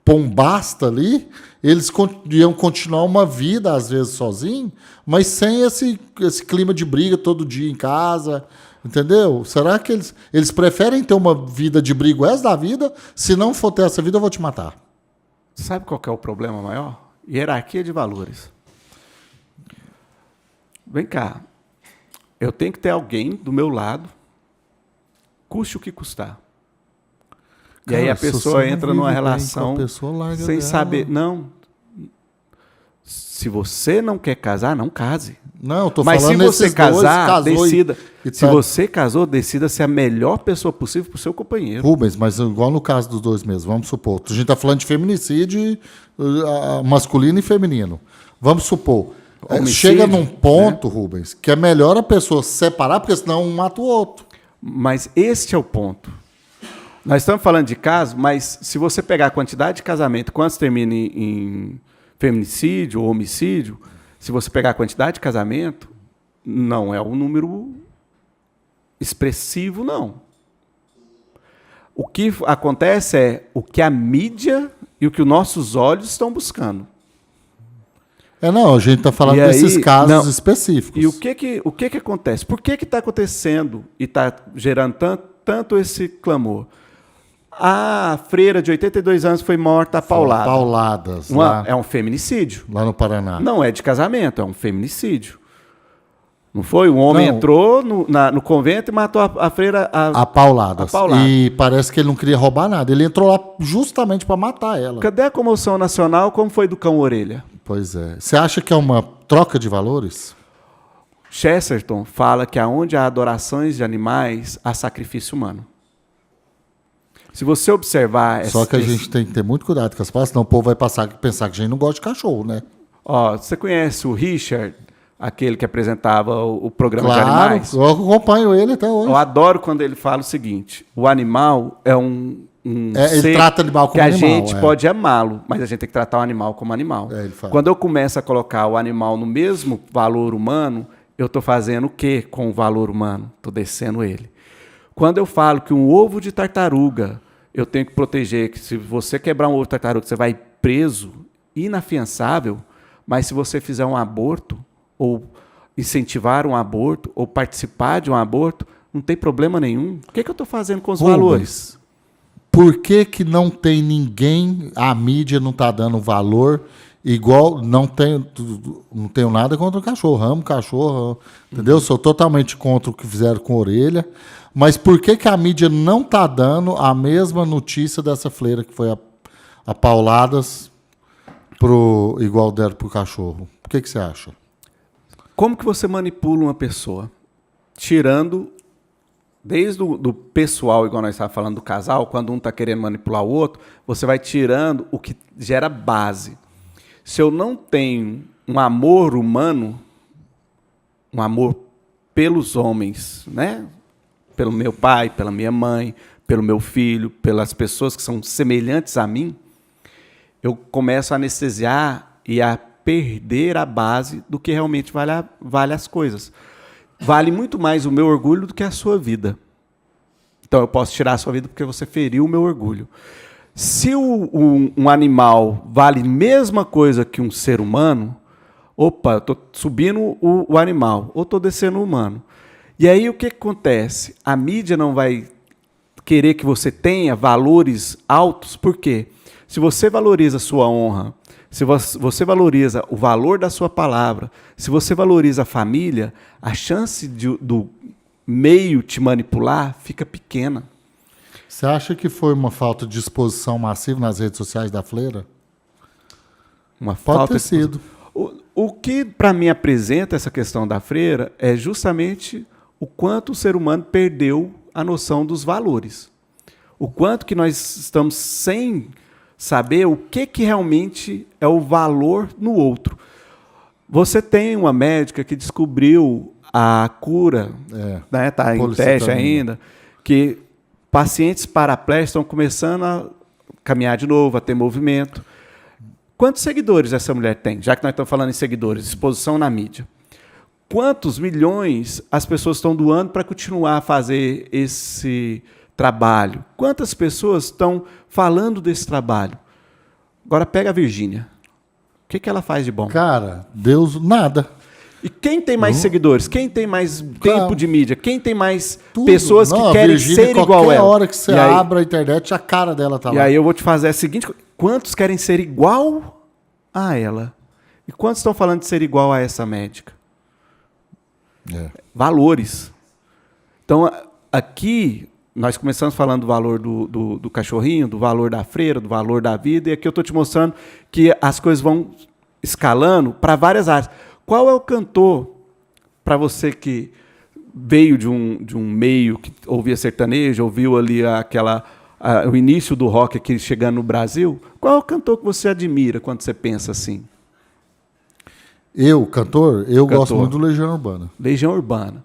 pôr um basta ali, eles iam continuar uma vida, às vezes, sozinhos, mas sem esse clima de briga todo dia em casa, entendeu? Será que eles preferem ter uma vida de briga o resto da vida? Se não for ter essa vida, eu vou te matar. Sabe qual que é o problema maior? Hierarquia de valores. Vem cá. Eu tenho que ter alguém do meu lado, custe o que custar. Cara, e aí a pessoa entra numa relação sem dela. saber. Não. Se você não quer casar, não case. Não, eu tô Mas falando se você casar, decida. E se você casou, decida ser a melhor pessoa possível para o seu companheiro. Rubens, mas igual no caso dos dois mesmo, vamos supor. A gente está falando de feminicídio masculino e feminino. Vamos supor. Homicídio, chega num ponto, né? Rubens, que é melhor a pessoa se separar, porque senão um mata o outro. Mas este é o ponto. Nós estamos falando de caso, mas se você pegar a quantidade de casamento, quantos terminam em feminicídio ou homicídio, se você pegar a quantidade de casamento, não é um número expressivo, não. O que acontece é o que a mídia e o que os nossos olhos estão buscando. Não, a gente está falando desses casos específicos. E o que acontece? Por que está acontecendo e está gerando tanto esse clamor? A freira de 82 anos foi morta a paulada. Pauladas. É um feminicídio. Lá no Paraná. Não é de casamento, é um feminicídio. Não foi? Um homem entrou no convento e matou a freira a pauladas. paulada. E parece que ele não queria roubar nada. Ele entrou lá justamente para matar ela. Cadê a comoção nacional? Como foi do cão orelha? Pois é. Você acha que é uma troca de valores? Chesterton fala que aonde há adorações de animais, há sacrifício humano. Se você observar... Só que a gente tem que ter muito cuidado com as palavras, senão o povo vai pensar que a gente não gosta de cachorro, né? Ó, você conhece o Richard, aquele que apresentava o programa de Claro, animais? eu acompanho ele até hoje. Eu adoro quando ele fala o seguinte, o animal é um ele ser trata o animal como que a animal, gente pode amá-lo, mas a gente tem que tratar o animal como animal. Ele fala. Quando eu começo a colocar o animal no mesmo valor humano, eu estou fazendo o quê com o valor humano? Estou descendo ele. Quando eu falo que um ovo de tartaruga, eu tenho que proteger, que se você quebrar um ovo de tartaruga, você vai preso, inafiançável, mas se você fizer um aborto, ou incentivar um aborto, ou participar de um aborto, não tem problema nenhum. O que eu estou fazendo com os valores? Por que não tem ninguém, a mídia não está dando valor, igual, não tenho nada contra o cachorro, amo cachorro, entendeu? Sou totalmente contra o que fizeram com a orelha, mas por que a mídia não está dando a mesma notícia dessa freira que foi a pauladas igual deram para o cachorro? O que você acha? Como que você manipula uma pessoa? Tirando, desde do pessoal, igual nós estávamos falando do casal, quando um está querendo manipular o outro, você vai tirando o que gera base. Se eu não tenho um amor humano, um amor pelos homens, né? Pelo meu pai, pela minha mãe, pelo meu filho, pelas pessoas que são semelhantes a mim, eu começo a anestesiar e a perder a base do que realmente vale as coisas. Vale muito mais o meu orgulho do que a sua vida. Então eu posso tirar a sua vida porque você feriu o meu orgulho. Se um animal vale a mesma coisa que um ser humano, opa, eu estou subindo o animal, ou estou descendo o humano. E aí o que acontece? A mídia não vai querer que você tenha valores altos, por quê? Se você valoriza a sua honra, se você valoriza o valor da sua palavra, se você valoriza a família, a chance do meio te manipular fica pequena. Você acha que foi uma falta de exposição massiva nas redes sociais da freira? Pode ter sido. O que para mim apresenta essa questão da freira é justamente o quanto o ser humano perdeu a noção dos valores. O quanto que nós estamos sem saber o que realmente é o valor no outro. Você tem uma médica que descobriu a cura, né, tá em teste ainda, que pacientes paraplégicos estão começando a caminhar de novo, a ter movimento. Quantos seguidores essa mulher tem? Já que nós estamos falando em seguidores, exposição na mídia. Quantos milhões as pessoas estão doando para continuar a fazer esse trabalho? Quantas pessoas estão falando desse trabalho? Agora pega a Virgínia. O que ela faz de bom? Cara, Deus, nada. E quem tem mais seguidores? Quem tem mais tempo de mídia? Quem tem mais pessoas que querem ser igual a ela? Qualquer hora que você abre a internet, a cara dela tá lá. E aí eu vou te fazer a seguinte... Quantos querem ser igual a ela? E quantos estão falando de ser igual a essa médica? Valores. Então, aqui, nós começamos falando do valor do cachorrinho, do valor da freira, do valor da vida, e aqui eu estou te mostrando que as coisas vão escalando para várias áreas. Qual é o cantor, para você que veio de um meio que ouvia sertanejo, ouviu ali o início do rock aqui chegando no Brasil, qual é o cantor que você admira quando você pensa assim? Cantor, gosto muito do Legião Urbana. Legião Urbana.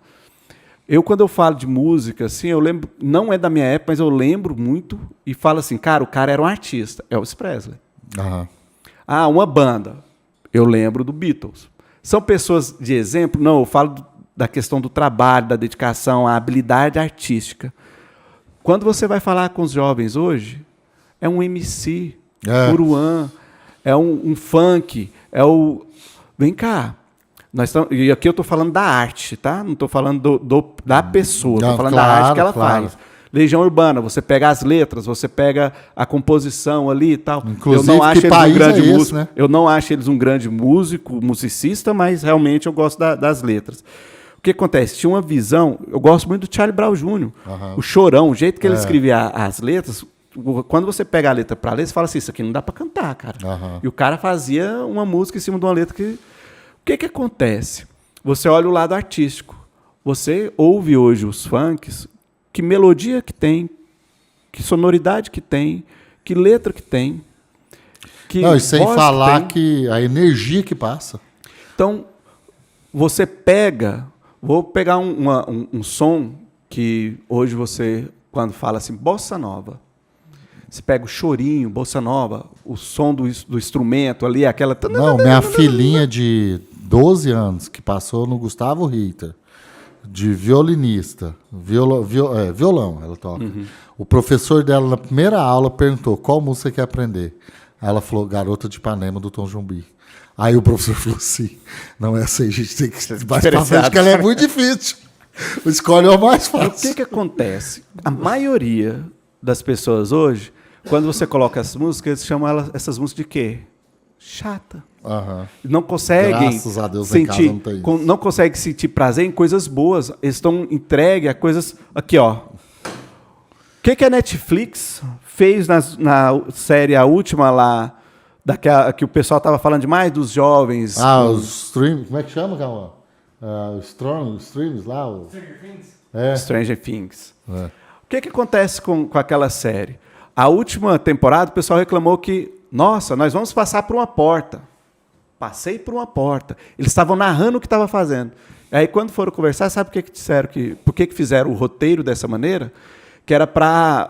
Quando eu falo de música, assim, eu lembro, não é da minha época, mas eu lembro muito e falo assim, cara, o cara era um artista, Elvis Presley. Uma banda, eu lembro do Beatles. São pessoas de exemplo? Não, eu falo da questão do trabalho, da dedicação, a habilidade artística. Quando você vai falar com os jovens hoje, é um MC, Uruan, é um funk, é o... Vem cá. E aqui eu estou falando da arte, tá? Não estou falando da pessoa, estou falando da arte que ela faz. Legião Urbana, você pega as letras, você pega a composição ali e tal. Inclusive, eu não acho que eles país um grande é esse, músico. né? Eu não acho eles um grande musicista, mas realmente eu gosto das letras. O que acontece? Tinha uma visão, eu gosto muito do Charlie Brown Jr., o Chorão, o jeito que ele escrevia as letras. Quando você pega a letra para ler, você fala assim, isso aqui não dá para cantar, cara. E o cara fazia uma música em cima de uma letra que... O que acontece? Você olha o lado artístico. Você ouve hoje os funks, que melodia que tem, que sonoridade que tem, que letra que tem. Que não, e sem falar que a energia que passa. Então, você pega... Vou pegar um som que hoje você, quando fala assim, bossa nova, você pega o chorinho, bossa nova, o som do instrumento ali, aquela... Não, minha filhinha de 12 anos, que passou no Gustavo Ritter, de violinista, violão ela toca. O professor dela, na primeira aula, perguntou qual música você quer aprender. Aí ela falou, Garota de Ipanema, do Tom Jobim. Aí o professor falou assim, não, essa aí a gente tem que mais pra frente, porque ela é muito difícil. Escolhe o mais fácil. O que acontece? A maioria das pessoas hoje, quando você coloca essas músicas, eles chamam essas músicas de quê? Chata. Não conseguem Graças a Deus, sentir, em casa não tem isso. não conseguem sentir prazer em coisas boas. Eles estão entregues a coisas... Aqui, ó. O que a Netflix fez na série, a última lá, que o pessoal estava falando demais dos jovens? Os streams, como é que chama, calma? Os streams lá? Stranger Things? Stranger Things. O que acontece com aquela série? A última temporada, o pessoal reclamou que, nossa, nós vamos passar por uma porta. Passei por uma porta. Eles estavam narrando o que estava fazendo. Aí, quando foram conversar, sabe por que disseram por que fizeram o roteiro dessa maneira? Que era para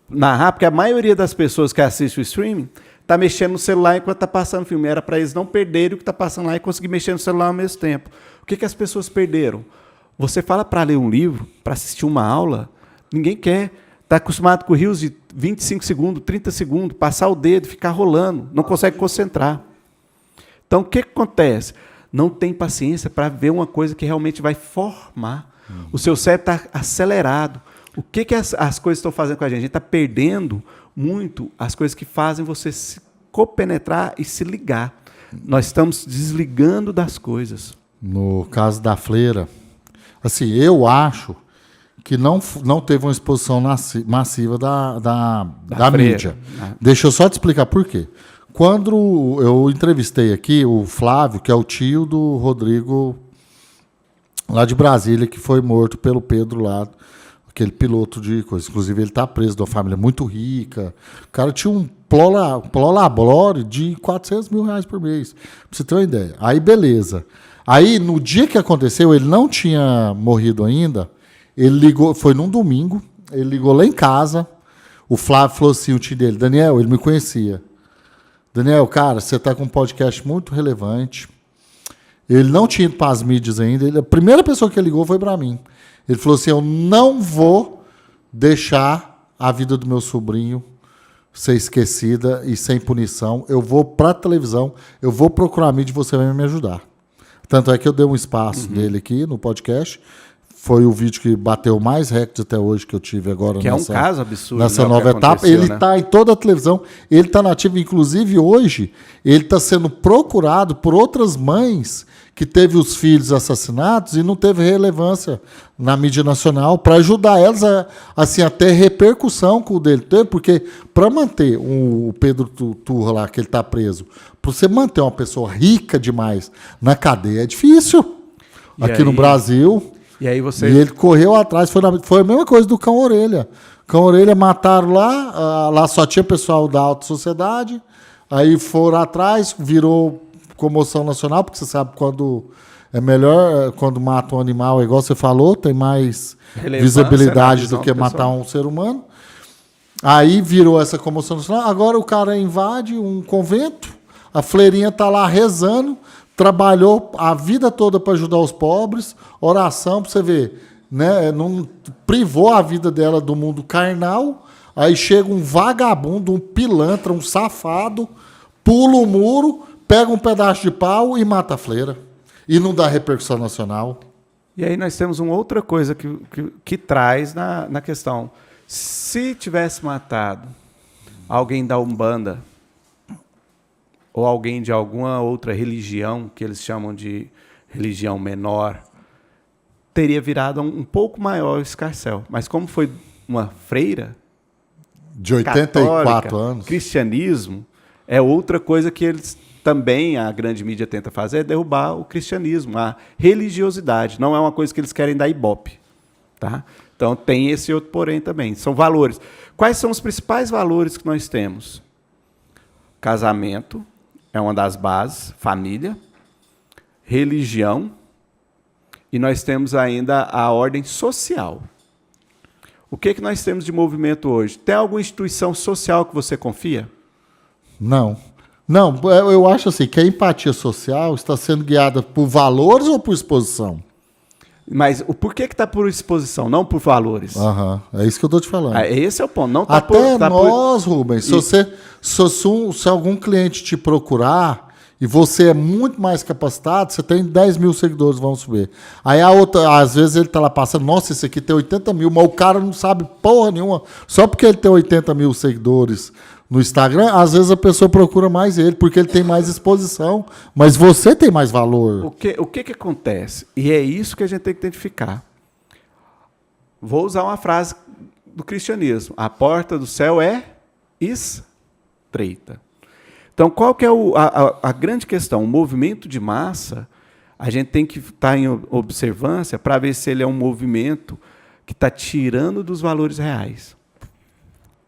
narrar, porque a maioria das pessoas que assistem o streaming está mexendo no celular enquanto está passando o filme. Era para eles não perderem o que está passando lá e conseguir mexer no celular ao mesmo tempo. O que as pessoas perderam? Você fala para ler um livro, para assistir uma aula, ninguém quer. Está acostumado com rios de 25 segundos, 30 segundos, passar o dedo, ficar rolando, não consegue concentrar. Então, o que acontece? Não tem paciência para ver uma coisa que realmente vai formar. O seu cérebro está acelerado. O que as coisas estão fazendo com a gente? A gente está perdendo muito as coisas que fazem você se compenetrar e se ligar. Nós estamos desligando das coisas. No caso da Fleira, assim, eu acho que não teve uma exposição massiva da mídia. Deixa eu só te explicar por quê. Quando eu entrevistei aqui o Flávio, que é o tio do Rodrigo, lá de Brasília, que foi morto pelo Pedro lá, aquele piloto de coisa. Inclusive, ele está preso de uma família muito rica. O cara tinha um prolabore de R$400 mil por mês. Pra você ter uma ideia. Aí, beleza. Aí, no dia que aconteceu, ele não tinha morrido ainda. Ele ligou, foi num domingo. Ele ligou lá em casa. O Flávio falou assim, o tio dele, Daniel, ele me conhecia. Daniel, cara, você está com um podcast muito relevante. Ele não tinha ido para as mídias ainda. A primeira pessoa que ele ligou foi para mim. Ele falou assim, eu não vou deixar a vida do meu sobrinho ser esquecida e sem punição. Eu vou para a televisão, eu vou procurar a mídia e você vai me ajudar. Tanto é que eu dei um espaço dele aqui no podcast. Foi o vídeo que bateu mais recordes até hoje que eu tive agora. Que nessa, é um caso absurdo. Nessa nova etapa. Ele está em toda a televisão. Ele está nativo. Inclusive, hoje, ele está sendo procurado por outras mães que teve os filhos assassinados e não teve relevância na mídia nacional para ajudar elas a ter repercussão com o dele. Porque para manter o Pedro Turra lá, que ele está preso, para você manter uma pessoa rica demais na cadeia é difícil. Aqui no Brasil... E aí você... E ele correu atrás, foi a mesma coisa do Cão Orelha. Cão Orelha mataram lá só tinha pessoal da alta sociedade, aí foram atrás, virou comoção nacional, porque você sabe quando é melhor, quando mata um animal, igual você falou, tem mais visibilidade do que matar um ser humano. Aí virou essa comoção nacional, agora o cara invade um convento, a Fleirinha está lá rezando, trabalhou a vida toda para ajudar os pobres, oração, para você ver, né? Não privou a vida dela do mundo carnal, aí chega um vagabundo, um pilantra, um safado, pula o muro, pega um pedaço de pau e mata a Fleira. E não dá repercussão nacional. E aí nós temos uma outra coisa que traz na questão. Se tivesse matado alguém da Umbanda ou alguém de alguma outra religião, que eles chamam de religião menor, teria virado um pouco maior o escarcéu. Mas como foi uma freira De 84 católica, anos. cristianismo, é outra coisa que eles também, a grande mídia tenta fazer, é derrubar o cristianismo, a religiosidade. Não é uma coisa que eles querem dar ibope. Tá? Então tem esse outro porém também. São valores. Quais são os principais valores que nós temos? Casamento é uma das bases, família, religião, e nós temos ainda a ordem social. O que nós temos de movimento hoje? Tem alguma instituição social que você confia? Não. Não, eu acho assim, que a empatia social está sendo guiada por valores ou por exposição? Mas o porquê que está por exposição, não por valores? É isso que eu estou te falando. Esse é o ponto. Não tá Até nós, Rubens, se algum cliente te procurar e você é muito mais capacitado, você tem 10 mil seguidores, vamos subir. Aí a outra, às vezes ele está lá passando, nossa, esse aqui tem 80 mil, mas o cara não sabe porra nenhuma. Só porque ele tem 80 mil seguidores no Instagram, às vezes a pessoa procura mais ele, porque ele tem mais exposição, mas você tem mais valor. O que acontece? E é isso que a gente tem que identificar. Vou usar uma frase do cristianismo. A porta do céu é estreita. Então, qual que é a grande questão? O movimento de massa, a gente tem que estar em observância para ver se ele é um movimento que está tirando dos valores reais.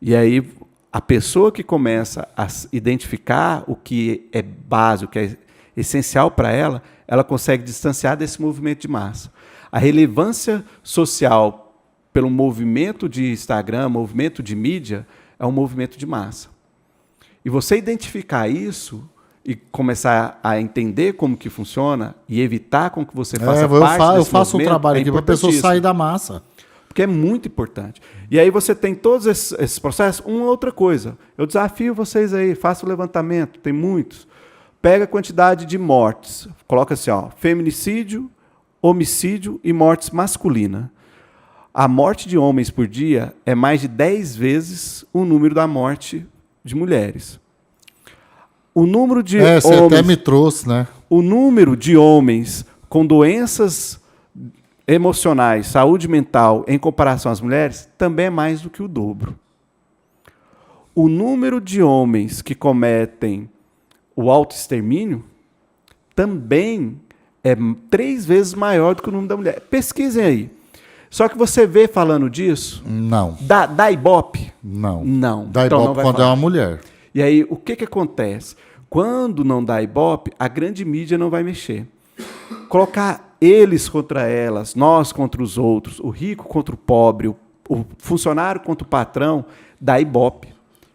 E aí, a pessoa que começa a identificar o que é básico, o que é essencial para ela, ela consegue distanciar desse movimento de massa. A relevância social pelo movimento de Instagram, movimento de mídia, é um movimento de massa. E você identificar isso e começar a entender como que funciona e evitar com que você faça parte desse eu faço um trabalho aqui para a pessoa sair da massa. Porque é muito importante. E aí você tem todos esses processos. Uma outra coisa, eu desafio vocês aí, faça o levantamento, tem muitos. Pega a quantidade de mortes, coloca assim, ó, feminicídio, homicídio e mortes masculina. A morte de homens por dia é mais de 10 vezes o número da morte de mulheres. O número de homens... Você até me trouxe, né? O número de homens com doenças emocionais, saúde mental, em comparação às mulheres, também é mais do que o dobro. O número de homens que cometem o autoextermínio também é 3 vezes maior do que o número da mulher. Pesquisem aí. Só que você vê falando disso? Não. Da Ibope? Não. Não. Da Então, Ibope quando é uma mulher. E aí, o que acontece? Quando não dá Ibope, a grande mídia não vai mexer. Colocar eles contra elas, nós contra os outros, o rico contra o pobre, o funcionário contra o patrão, dá Ibope.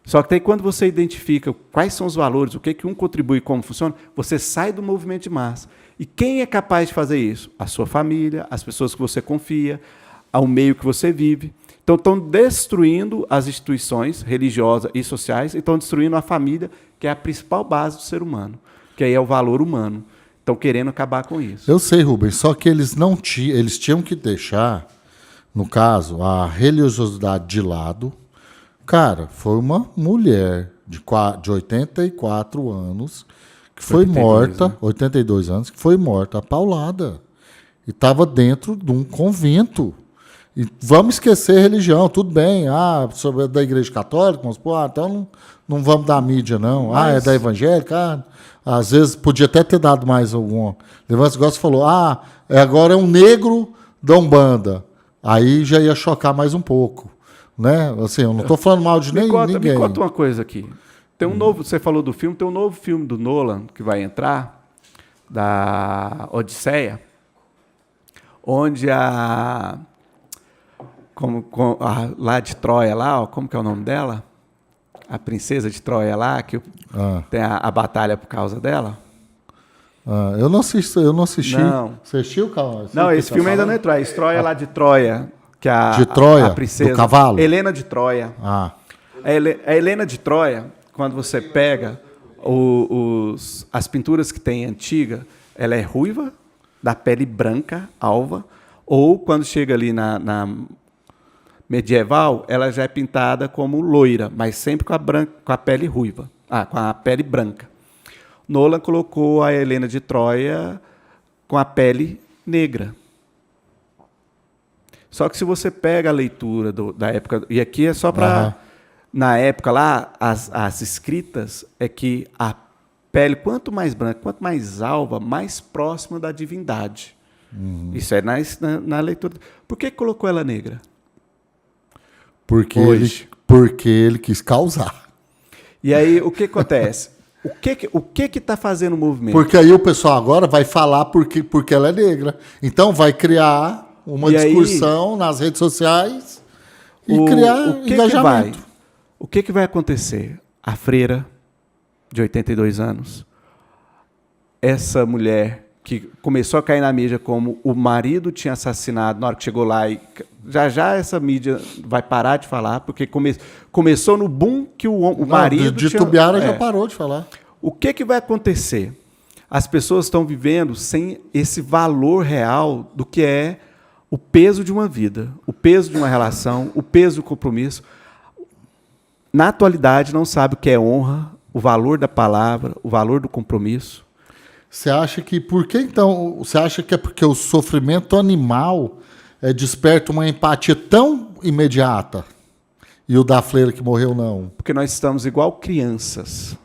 Só que aí quando você identifica quais são os valores, o que um contribui e como funciona, você sai do movimento de massa. E quem é capaz de fazer isso? A sua família, as pessoas que você confia, ao meio que você vive. Então estão destruindo as instituições religiosas e sociais e estão destruindo a família, que é a principal base do ser humano, que aí é o valor humano. Estão querendo acabar com isso. Eu sei, Rubens, só que eles não eles tinham que deixar, no caso, a religiosidade de lado. Cara, foi uma mulher de 84 anos que foi 82, morta, né? 82 anos, que foi morta apaulada. E estava dentro de um convento. E vamos esquecer religião, tudo bem. Sobre da igreja católica, vamos supor, então não vamos dar mídia, não. Mas... é da evangélica, às vezes podia até ter dado mais algum. Levante Gosto falou, agora é um negro da Umbanda. Aí já ia chocar mais um pouco. Né? Assim, eu não estou falando mal de ninguém. Me conta uma coisa aqui. Tem um novo, você falou do filme, tem um novo filme do Nolan que vai entrar, da Odisseia, onde lá de Troia, lá, como que é o nome dela? A princesa de Troia lá, que tem a batalha por causa dela. Eu não assisti. Não. Você assistiu, Calma? Não, esse filme ainda não é Troia. Troia lá de Troia. Que de Troia? A princesa, do cavalo? Helena de Troia. A Helena de Troia, quando você pega as pinturas que tem antiga, ela é ruiva, da pele branca, alva, ou quando chega ali na medieval, ela já é pintada como loira, mas sempre com a pele ruiva, com a pele branca. Nolan colocou a Helena de Troia com a pele negra. Só que se você pega a leitura da época, e aqui é só para... Na época lá, as escritas é que a pele, quanto mais branca, quanto mais alva, mais próxima da divindade. Isso é na leitura. Por que colocou ela negra? Porque ele quis causar. E aí, o que acontece? O que está fazendo o movimento? Porque aí o pessoal agora vai falar porque ela é negra. Então vai criar uma discussão nas redes sociais e criar engajamento. O que vai acontecer? A freira, de 82 anos, essa mulher que começou a cair na mídia como o marido tinha assassinado na hora que chegou lá, e já essa mídia vai parar de falar, porque começou no boom que o marido... De Tubiara já parou de falar. O que vai acontecer? As pessoas estão vivendo sem esse valor real do que é o peso de uma vida, o peso de uma relação, o peso do compromisso. Na atualidade, não sabe o que é honra, o valor da palavra, o valor do compromisso. Você acha que você acha que é porque o sofrimento animal desperta uma empatia tão imediata e o da freira que morreu não? Porque nós estamos igual crianças.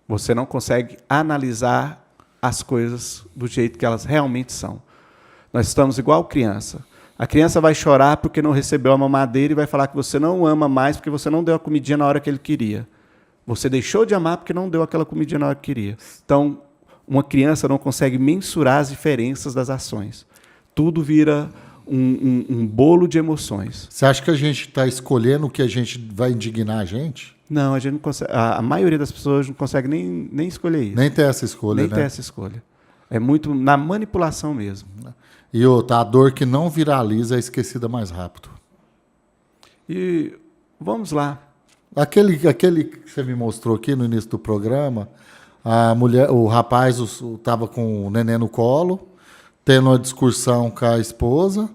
Você não consegue analisar as coisas do jeito que elas realmente são. Nós estamos igual criança. A criança vai chorar porque não recebeu a mamadeira e vai falar que você não ama mais porque você não deu a comidinha na hora que ele queria. Você deixou de amar porque não deu aquela comidinha na hora que queria. Então, uma criança não consegue mensurar as diferenças das ações. Tudo vira um bolo de emoções. Você acha que a gente está escolhendo o que a gente vai indignar a gente? Não, a gente não consegue. A maioria das pessoas não consegue nem escolher isso. Nem ter essa escolha, nem ter essa escolha. É muito na manipulação mesmo. E outra, a dor que não viraliza é esquecida mais rápido. E vamos lá. Aquele que você me mostrou aqui no início do programa, o rapaz estava com o neném no colo, tendo uma discussão com a esposa,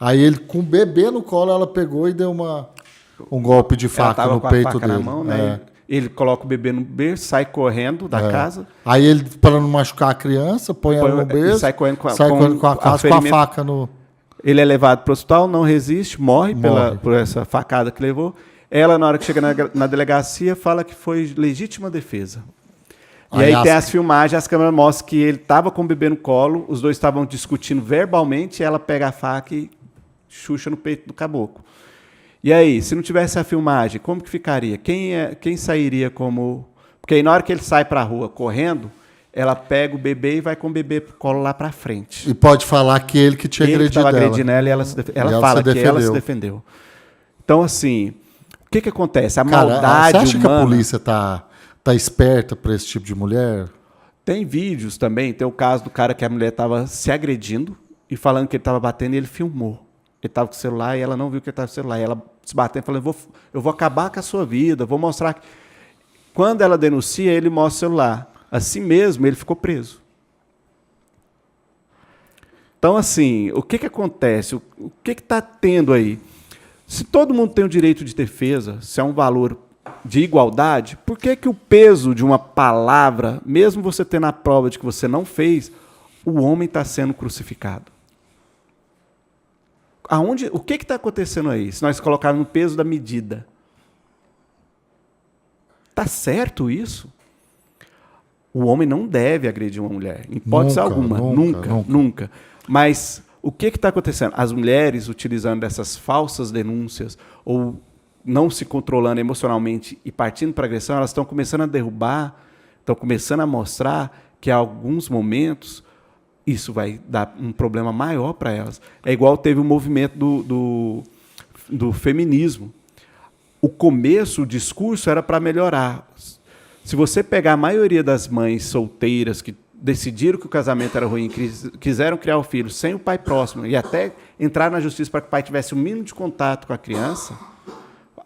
aí ele com o bebê no colo, ela pegou e deu um golpe de faca no peito dele. Na mão, né? Ele coloca o bebê no berço, sai correndo da casa. Aí ele, para não machucar a criança, põe ela no berço, sai correndo com a faca no... Ele é levado para o hospital, não resiste, morre. Por essa facada que levou. Ela, na hora que chega na delegacia, fala que foi legítima defesa. E aí tem as filmagens, as câmeras mostram que ele estava com o bebê no colo, os dois estavam discutindo verbalmente, e ela pega a faca e chucha no peito do caboclo. E aí, se não tivesse a filmagem, como que ficaria? Quem sairia como... Porque aí, na hora que ele sai para a rua correndo, ela pega o bebê e vai com o bebê pro colo lá para frente. E pode falar que ele que tinha agredido ela. Ele estava agredindo ela e ela fala que ela se defendeu. Então, assim, o que acontece? Maldade você acha humana... que a polícia tá esperta para esse tipo de mulher? Tem vídeos também, tem o caso do cara que a mulher estava se agredindo e falando que ele estava batendo e ele filmou. Ele estava com o celular e ela não viu que ele estava com o celular. E ela se batendo, falando, eu vou acabar com a sua vida, vou mostrar... Que... Quando ela denuncia, ele mostra o celular. Assim mesmo, ele ficou preso. Então, assim, o que acontece? O que está tendo aí? Se todo mundo tem o direito de defesa, se é um valor de igualdade, por que o peso de uma palavra, mesmo você tendo a prova de que você não fez, o homem está sendo crucificado? O que está acontecendo aí? Se nós colocarmos no peso da medida. Está certo isso? O homem não deve agredir uma mulher, em hipótese alguma. Nunca. Mas o que está acontecendo? As mulheres utilizando dessas falsas denúncias ou não se controlando emocionalmente e partindo para a agressão, elas estão começando a derrubar, estão começando a mostrar que, em alguns momentos, isso vai dar um problema maior para elas. É igual teve o movimento do feminismo. O começo, o discurso era para melhorar. Se você pegar a maioria das mães solteiras que decidiram que o casamento era ruim, quiseram criar o filho sem o pai próximo e até entrar na justiça para que o pai tivesse o mínimo de contato com a criança,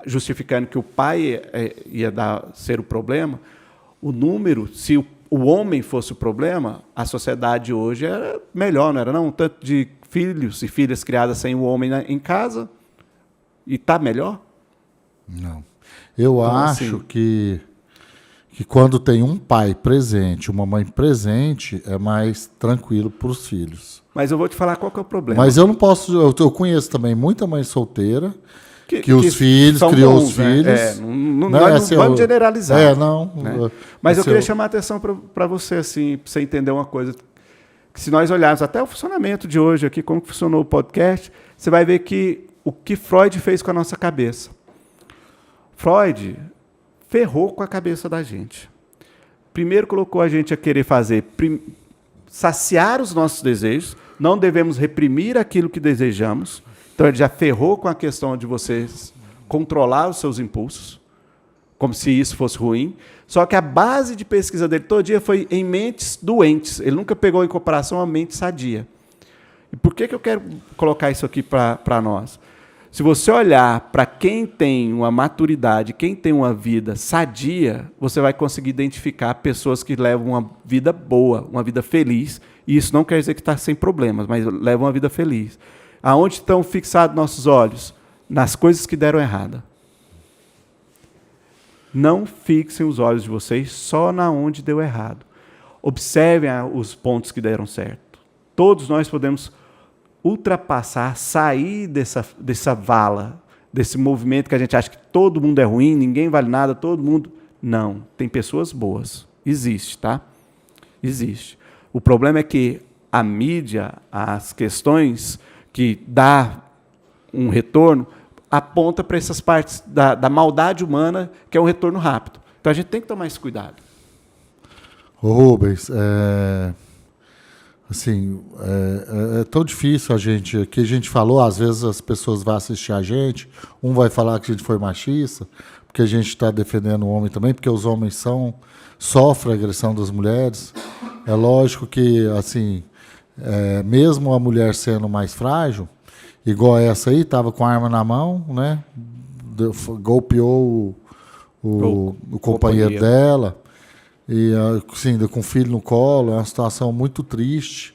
justificando que o pai ia ser o problema, o número, se o homem fosse o problema, a sociedade hoje era melhor, não era não? Tanto de filhos e filhas criadas sem o homem em casa, E está melhor? Não. Eu Então, acho assim, que quando tem um pai presente, uma mãe presente, é mais tranquilo para os filhos. Mas eu vou te falar qual que é o problema. Mas eu não posso. Eu conheço também muita mãe solteira que os que filhos, são criou bons, os né? filhos. Nós né, não assim, vamos generalizar. Né? Mas eu queria chamar a atenção para você, assim, para você entender uma coisa. Que se nós olharmos até o funcionamento de hoje aqui, como funcionou o podcast, você vai ver que o que Freud fez com a nossa cabeça. Freud ferrou com a cabeça da gente. Primeiro colocou a gente a querer fazer, saciar os nossos desejos, não devemos reprimir aquilo que desejamos. Então ele já ferrou com a questão de você controlar os seus impulsos, como se isso fosse ruim. Só que a base de pesquisa dele todo dia foi em mentes doentes. Ele nunca pegou em comparação a mente sadia. E por que eu quero colocar isso aqui para nós? Se você olhar para quem tem uma maturidade, quem tem uma vida sadia, você vai conseguir identificar pessoas que levam uma vida boa, uma vida feliz. E isso não quer dizer que está sem problemas, mas levam uma vida feliz. Aonde estão fixados nossos olhos? Nas coisas que deram errada. Não fixem os olhos de vocês só na onde deu errado. Observem os pontos que deram certo. Todos nós podemos ultrapassar, sair dessa vala, desse movimento que a gente acha que todo mundo é ruim, ninguém vale nada, todo mundo... Não, tem pessoas boas. Existe, tá? Existe. O problema é que a mídia, as questões que dá um retorno, aponta para essas partes da maldade humana, que é um retorno rápido. Então a gente tem que tomar esse cuidado. Ô Rubens, assim, é tão difícil que a gente falou, às vezes as pessoas vão assistir a gente, um vai falar que a gente foi machista, porque a gente está defendendo o homem também, porque os homens sofrem a agressão das mulheres. É lógico que, assim, mesmo a mulher sendo mais frágil, igual essa aí, estava com a arma na mão, né? Golpeou o companheiro dela, e assim, com o filho no colo, é uma situação muito triste.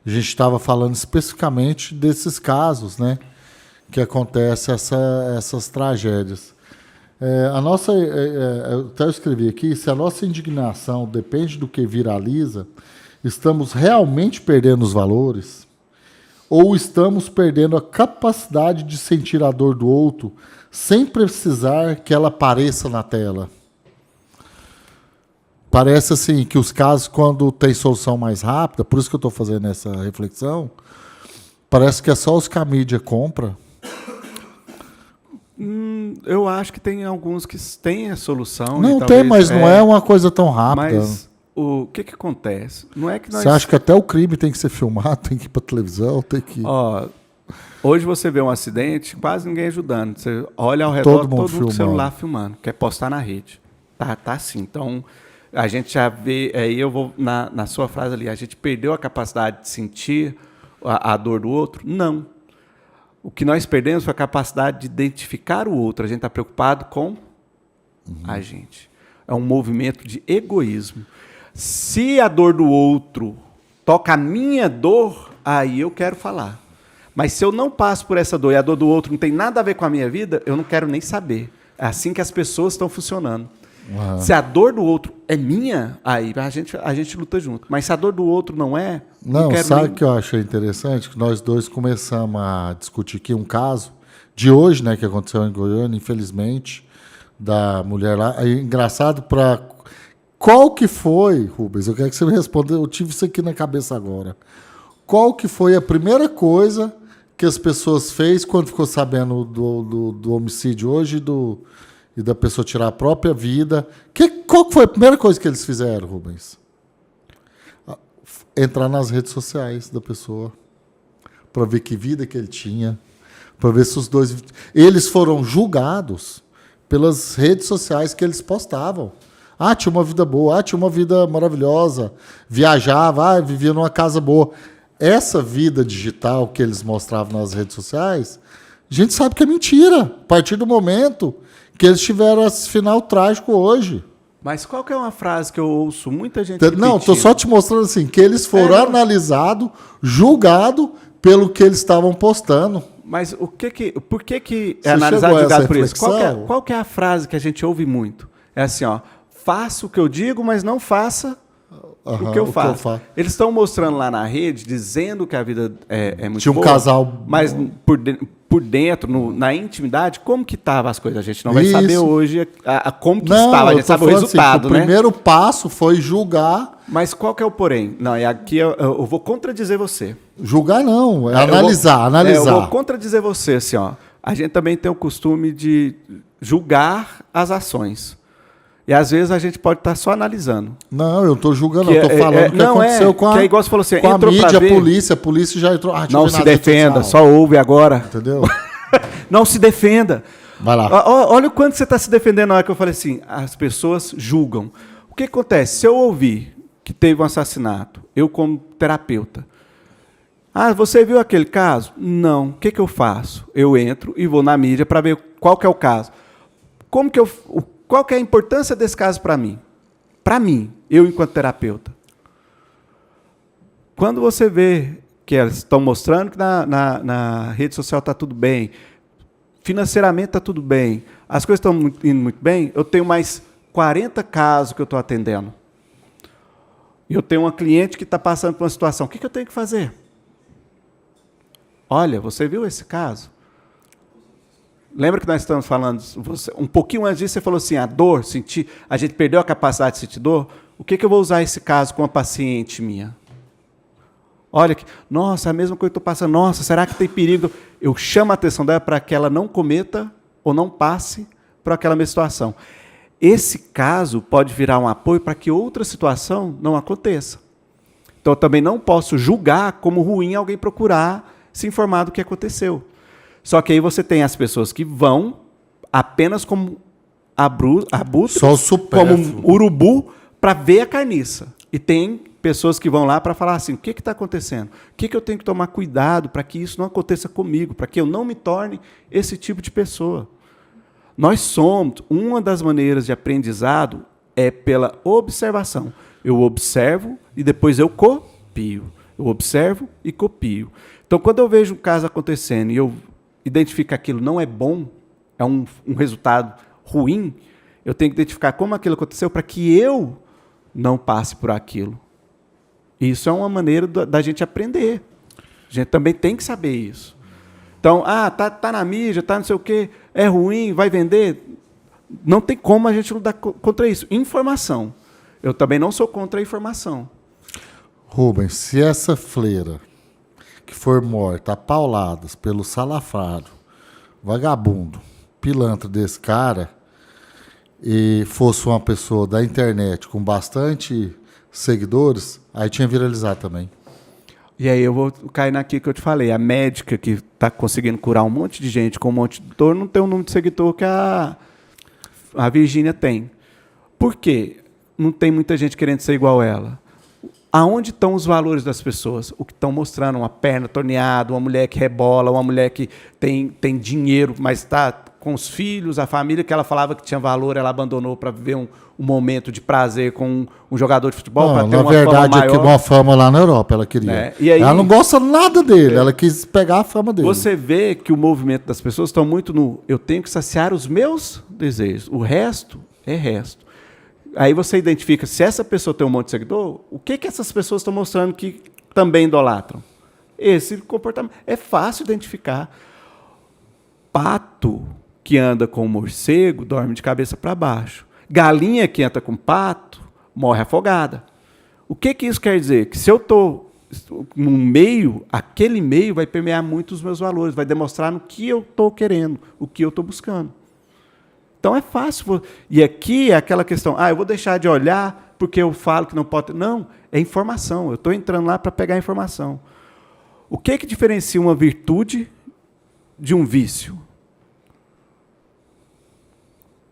A gente estava falando especificamente desses casos, né? Que acontecem essas tragédias. Eu até escrevi aqui, se a nossa indignação depende do que viraliza, estamos realmente perdendo os valores? Ou estamos perdendo a capacidade de sentir a dor do outro sem precisar que ela apareça na tela? Parece assim que os casos, quando tem solução mais rápida, por isso que eu estou fazendo essa reflexão, parece que é só os que a mídia compra. Eu acho que tem alguns que têm a solução. Não e tem, mas não é uma coisa tão rápida. Mas o que acontece? Não é que nós... Você acha que até o crime tem que ser filmado, tem que ir para televisão, tem que... Hoje você vê um acidente, quase ninguém ajudando. Você olha ao redor, todo mundo com o celular filmando, quer postar na rede. Tá assim. Então, a gente já vê... Aí eu vou na sua frase ali, a gente perdeu a capacidade de sentir a dor do outro? Não. O que nós perdemos foi a capacidade de identificar o outro. A gente está preocupado com a gente. É um movimento de egoísmo. Se a dor do outro toca a minha dor, aí eu quero falar. Mas se eu não passo por essa dor e a dor do outro não tem nada a ver com a minha vida, eu não quero nem saber. É assim que as pessoas estão funcionando. Uhum. Se a dor do outro é minha, aí a gente luta junto. Mas se a dor do outro não é... Não, sabe o que eu achei interessante? Que nós dois começamos a discutir aqui um caso de hoje, né, que aconteceu em Goiânia, infelizmente, da mulher lá. É engraçado para... Qual que foi, Rubens? Eu quero que você me responda. Eu tive isso aqui na cabeça agora. Qual que foi a primeira coisa que as pessoas fez quando ficou sabendo do homicídio hoje e da pessoa tirar a própria vida? Qual que foi a primeira coisa que eles fizeram, Rubens? Entrar nas redes sociais da pessoa para ver que vida que ele tinha, para ver se os dois... Eles foram julgados pelas redes sociais que eles postavam. Tinha uma vida boa, tinha uma vida maravilhosa, viajava, vivia numa casa boa. Essa vida digital que eles mostravam nas redes sociais, a gente sabe que é mentira, a partir do momento que eles tiveram esse final trágico hoje. Mas qual que é uma frase que eu ouço muita gente repetindo? Não, estou só te mostrando assim, que eles foram analisados, julgados pelo que eles estavam postando. Mas por que Você é analisar chegou e a julgar essa por isso? reflexão? Qual que é a frase que a gente ouve muito? É assim, ó, faça o que eu digo, mas não faça o que eu faço. Eles estão mostrando lá na rede, dizendo que a vida é muito Tinha um boa, casal... mas por dentro, na intimidade, como que estavam as coisas? A gente não vai Isso. saber hoje como que Não, estava, a eu gente tô sabe o falando resultado, assim, né? o primeiro passo foi julgar. Mas qual que é o porém? Não, e aqui eu vou contradizer você. Julgar não, é analisar. analisar. Eu vou contradizer você, assim, ó. A gente também tem o costume de julgar as ações. E às vezes a gente pode estar só analisando. Não, eu estou julgando, eu estou falando o que aconteceu com a, que é igual você falou assim, com a entrou mídia, pra ver, a polícia já entrou. não se defenda, só ouve agora. Entendeu? Não se defenda. Vai lá. Olha o quanto você está se defendendo na hora que eu falei assim, as pessoas julgam. O que acontece? Se eu ouvir que teve um assassinato, eu como terapeuta, você viu aquele caso? Não. O que eu faço? Eu entro e vou na mídia para ver qual que é o caso. Qual que é a importância desse caso para mim? Para mim, eu enquanto terapeuta. Quando você vê que elas estão mostrando que na rede social está tudo bem, financeiramente está tudo bem, as coisas estão indo muito bem, eu tenho mais 40 casos que eu estou atendendo. E eu tenho uma cliente que está passando por uma situação. O que eu tenho que fazer? Olha, você viu esse caso? Lembra que nós estamos falando, um pouquinho antes disso, você falou assim, a dor, a gente perdeu a capacidade de sentir dor. O que eu vou usar esse caso com uma paciente minha? Olha, nossa, a mesma coisa que eu estou passando. Nossa, será que tem perigo? Eu chamo a atenção dela para que ela não cometa ou não passe por aquela mesma situação. Esse caso pode virar um apoio para que outra situação não aconteça. Então, eu também não posso julgar como ruim alguém procurar se informar do que aconteceu. Só que aí você tem as pessoas que vão apenas como abutres, como um urubu, para ver a carniça. E tem pessoas que vão lá para falar assim, o que está acontecendo? O que eu tenho que tomar cuidado para que isso não aconteça comigo, para que eu não me torne esse tipo de pessoa? Nós somos, uma das maneiras de aprendizado é pela observação. Eu observo e depois eu copio. Eu observo e copio. Então, quando eu vejo um caso acontecendo e eu identifico que aquilo não é bom, é um resultado ruim, eu tenho que identificar como aquilo aconteceu para que eu não passe por aquilo. Isso é uma maneira da gente aprender. A gente também tem que saber isso. Então, tá na mídia, tá não sei o quê, é ruim, vai vender. Não tem como a gente lutar contra isso. Informação. Eu também não sou contra a informação. Rubens, se essa freira que for morta a pauladas pelo salafrário, vagabundo, pilantra desse cara, e fosse uma pessoa da internet com bastante seguidores, aí tinha viralizado também. E aí eu vou cair naquilo que eu te falei. A médica que está conseguindo curar um monte de gente com um monte de dor não tem o número de seguidor que a Virgínia tem. Por quê? Não tem muita gente querendo ser igual a ela. Aonde estão os valores das pessoas? O que estão mostrando? Uma perna torneada, uma mulher que rebola, uma mulher que tem dinheiro, mas está com os filhos, a família que ela falava que tinha valor, ela abandonou para viver um momento de prazer com um jogador de futebol, para ter uma fama maior. Uma fama lá na Europa, ela queria. Né? E aí, ela não gosta nada dele, ela quis pegar a fama dele. Você vê que o movimento das pessoas estão muito no eu tenho que saciar os meus desejos, o resto é resto. Aí você identifica, se essa pessoa tem um monte de seguidor, o que essas pessoas estão mostrando que também idolatram? Esse comportamento. É fácil identificar. Pato que anda com morcego dorme de cabeça para baixo. Galinha que anda com pato morre afogada. O que isso quer dizer? Que se eu estou num meio, aquele meio vai permear muito os meus valores, vai demonstrar no que eu estou querendo, o que eu estou buscando. Então é fácil. E aqui é aquela questão, eu vou deixar de olhar porque eu falo que não pode. Não, é informação. Eu estou entrando lá para pegar informação. O que diferencia uma virtude de um vício?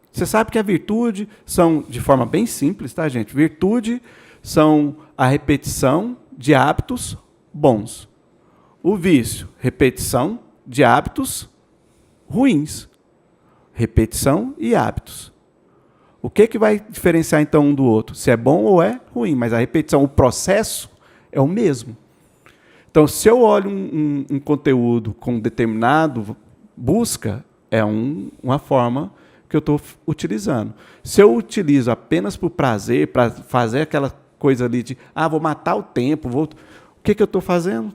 Você sabe que a virtude são, de forma bem simples, tá, gente? Virtude são a repetição de hábitos bons. O vício, repetição de hábitos ruins. Repetição e hábitos. O que vai diferenciar, então, um do outro? Se é bom ou é ruim, mas a repetição, o processo é o mesmo. Então, se eu olho um conteúdo com determinado busca, é uma forma que eu estou utilizando. Se eu utilizo apenas por prazer, para fazer aquela coisa ali de, vou matar o tempo, o que eu estou fazendo?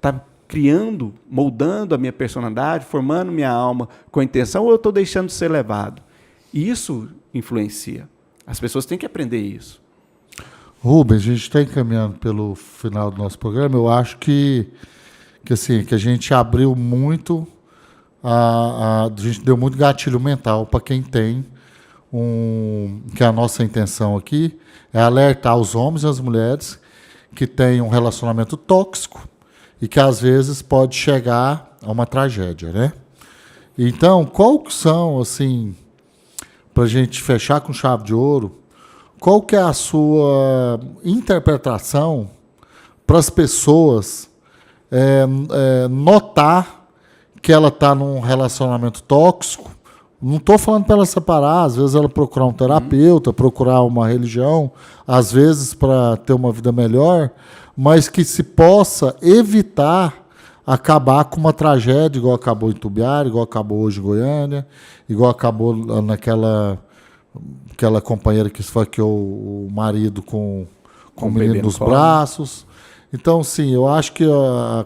Tá criando, moldando a minha personalidade, formando minha alma com a intenção, ou eu estou deixando de ser levado? Isso influencia. As pessoas têm que aprender isso. Rubens, a gente está encaminhando pelo final do nosso programa. Eu acho que a gente abriu muito, a gente deu muito gatilho mental para quem tem que a nossa intenção aqui é alertar os homens e as mulheres que têm um relacionamento tóxico e que às vezes pode chegar a uma tragédia, né? Então, qual que são, assim, para a gente fechar com chave de ouro, qual que é a sua interpretação para as pessoas notar que ela está num relacionamento tóxico? Não estou falando para ela separar, às vezes ela procurar um terapeuta, procurar uma religião, às vezes para ter uma vida melhor, mas que se possa evitar acabar com uma tragédia, igual acabou em Tubiara, igual acabou hoje em Goiânia, igual acabou naquela companheira que esfaqueou o marido com o menino nos braços. Então, sim, eu acho que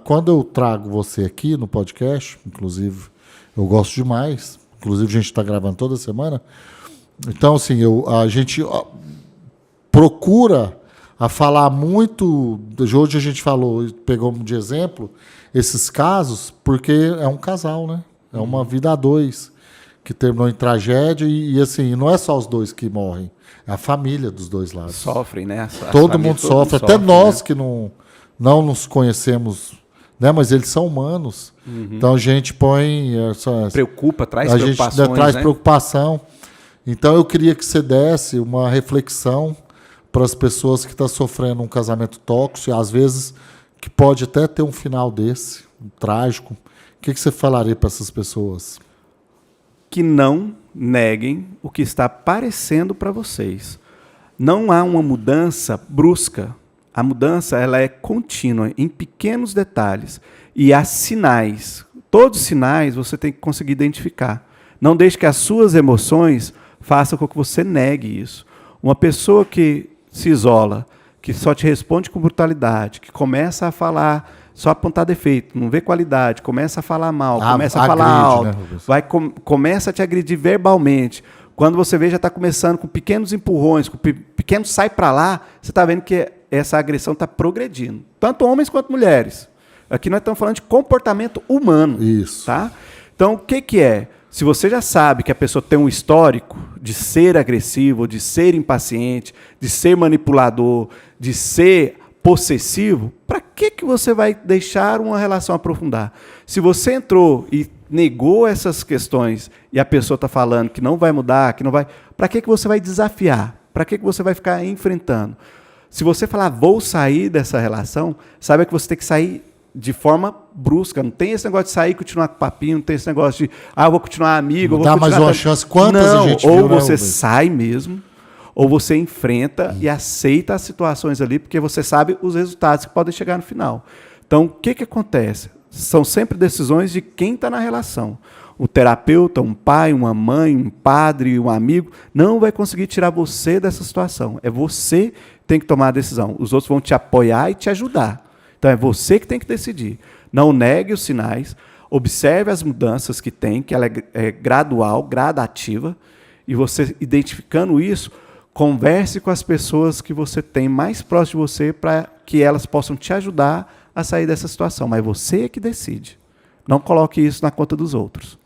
quando eu trago você aqui no podcast, inclusive, eu gosto demais, inclusive a gente está gravando toda semana, então, assim, a gente procura a falar muito, hoje a gente pegou de exemplo esses casos, porque é um casal, né? É uma vida a dois, que terminou em tragédia e assim, não é só os dois que morrem, é a família dos dois lados. Sofrem, né? Todo mundo sofre, até nós, né, que não nos conhecemos, né? Mas eles são humanos. Então a gente põe... Preocupa, traz preocupações, a gente traz, né, preocupação. Então eu queria que você desse uma reflexão para as pessoas que estão sofrendo um casamento tóxico, e às vezes que pode até ter um final desse, trágico. O que você falaria para essas pessoas? Que não neguem o que está aparecendo para vocês. Não há uma mudança brusca. A mudança ela é contínua, em pequenos detalhes. E há sinais. Todos os sinais você tem que conseguir identificar. Não deixe que as suas emoções façam com que você negue isso. Uma pessoa que se isola, que só te responde com brutalidade, que começa a falar, só apontar defeito, não vê qualidade, começa a falar mal, começa a falar alto, né, começa a te agredir verbalmente. Quando você vê, já está começando com pequenos empurrões, com pequenos sai para lá, você está vendo que essa agressão está progredindo. Tanto homens quanto mulheres. Aqui nós estamos falando de comportamento humano. Isso. Tá? Então, o que é? Se você já sabe que a pessoa tem um histórico de ser agressivo, de ser impaciente, de ser manipulador, de ser possessivo, para que você vai deixar uma relação aprofundar? Se você entrou e negou essas questões e a pessoa está falando que não vai mudar, que não vai, para que você vai desafiar? Para que você vai ficar enfrentando? Se você falar, vou sair dessa relação, saiba que você tem que sair de forma brusca. Não tem esse negócio de sair e continuar com papinho, não tem esse negócio de, eu vou continuar amigo. Dá mais uma chance. Quantas a gente viu, ou você sai mesmo, ou você enfrenta e aceita as situações ali, porque você sabe os resultados que podem chegar no final. Então, o que acontece? São sempre decisões de quem está na relação. O terapeuta, um pai, uma mãe, um padre, um amigo, não vai conseguir tirar você dessa situação. É você que tem que tomar a decisão. Os outros vão te apoiar e te ajudar. Então, é você que tem que decidir. Não negue os sinais, observe as mudanças que tem, que ela é gradual, gradativa, e você, identificando isso, converse com as pessoas que você tem mais próximo de você para que elas possam te ajudar a sair dessa situação. Mas você é que decide. Não coloque isso na conta dos outros.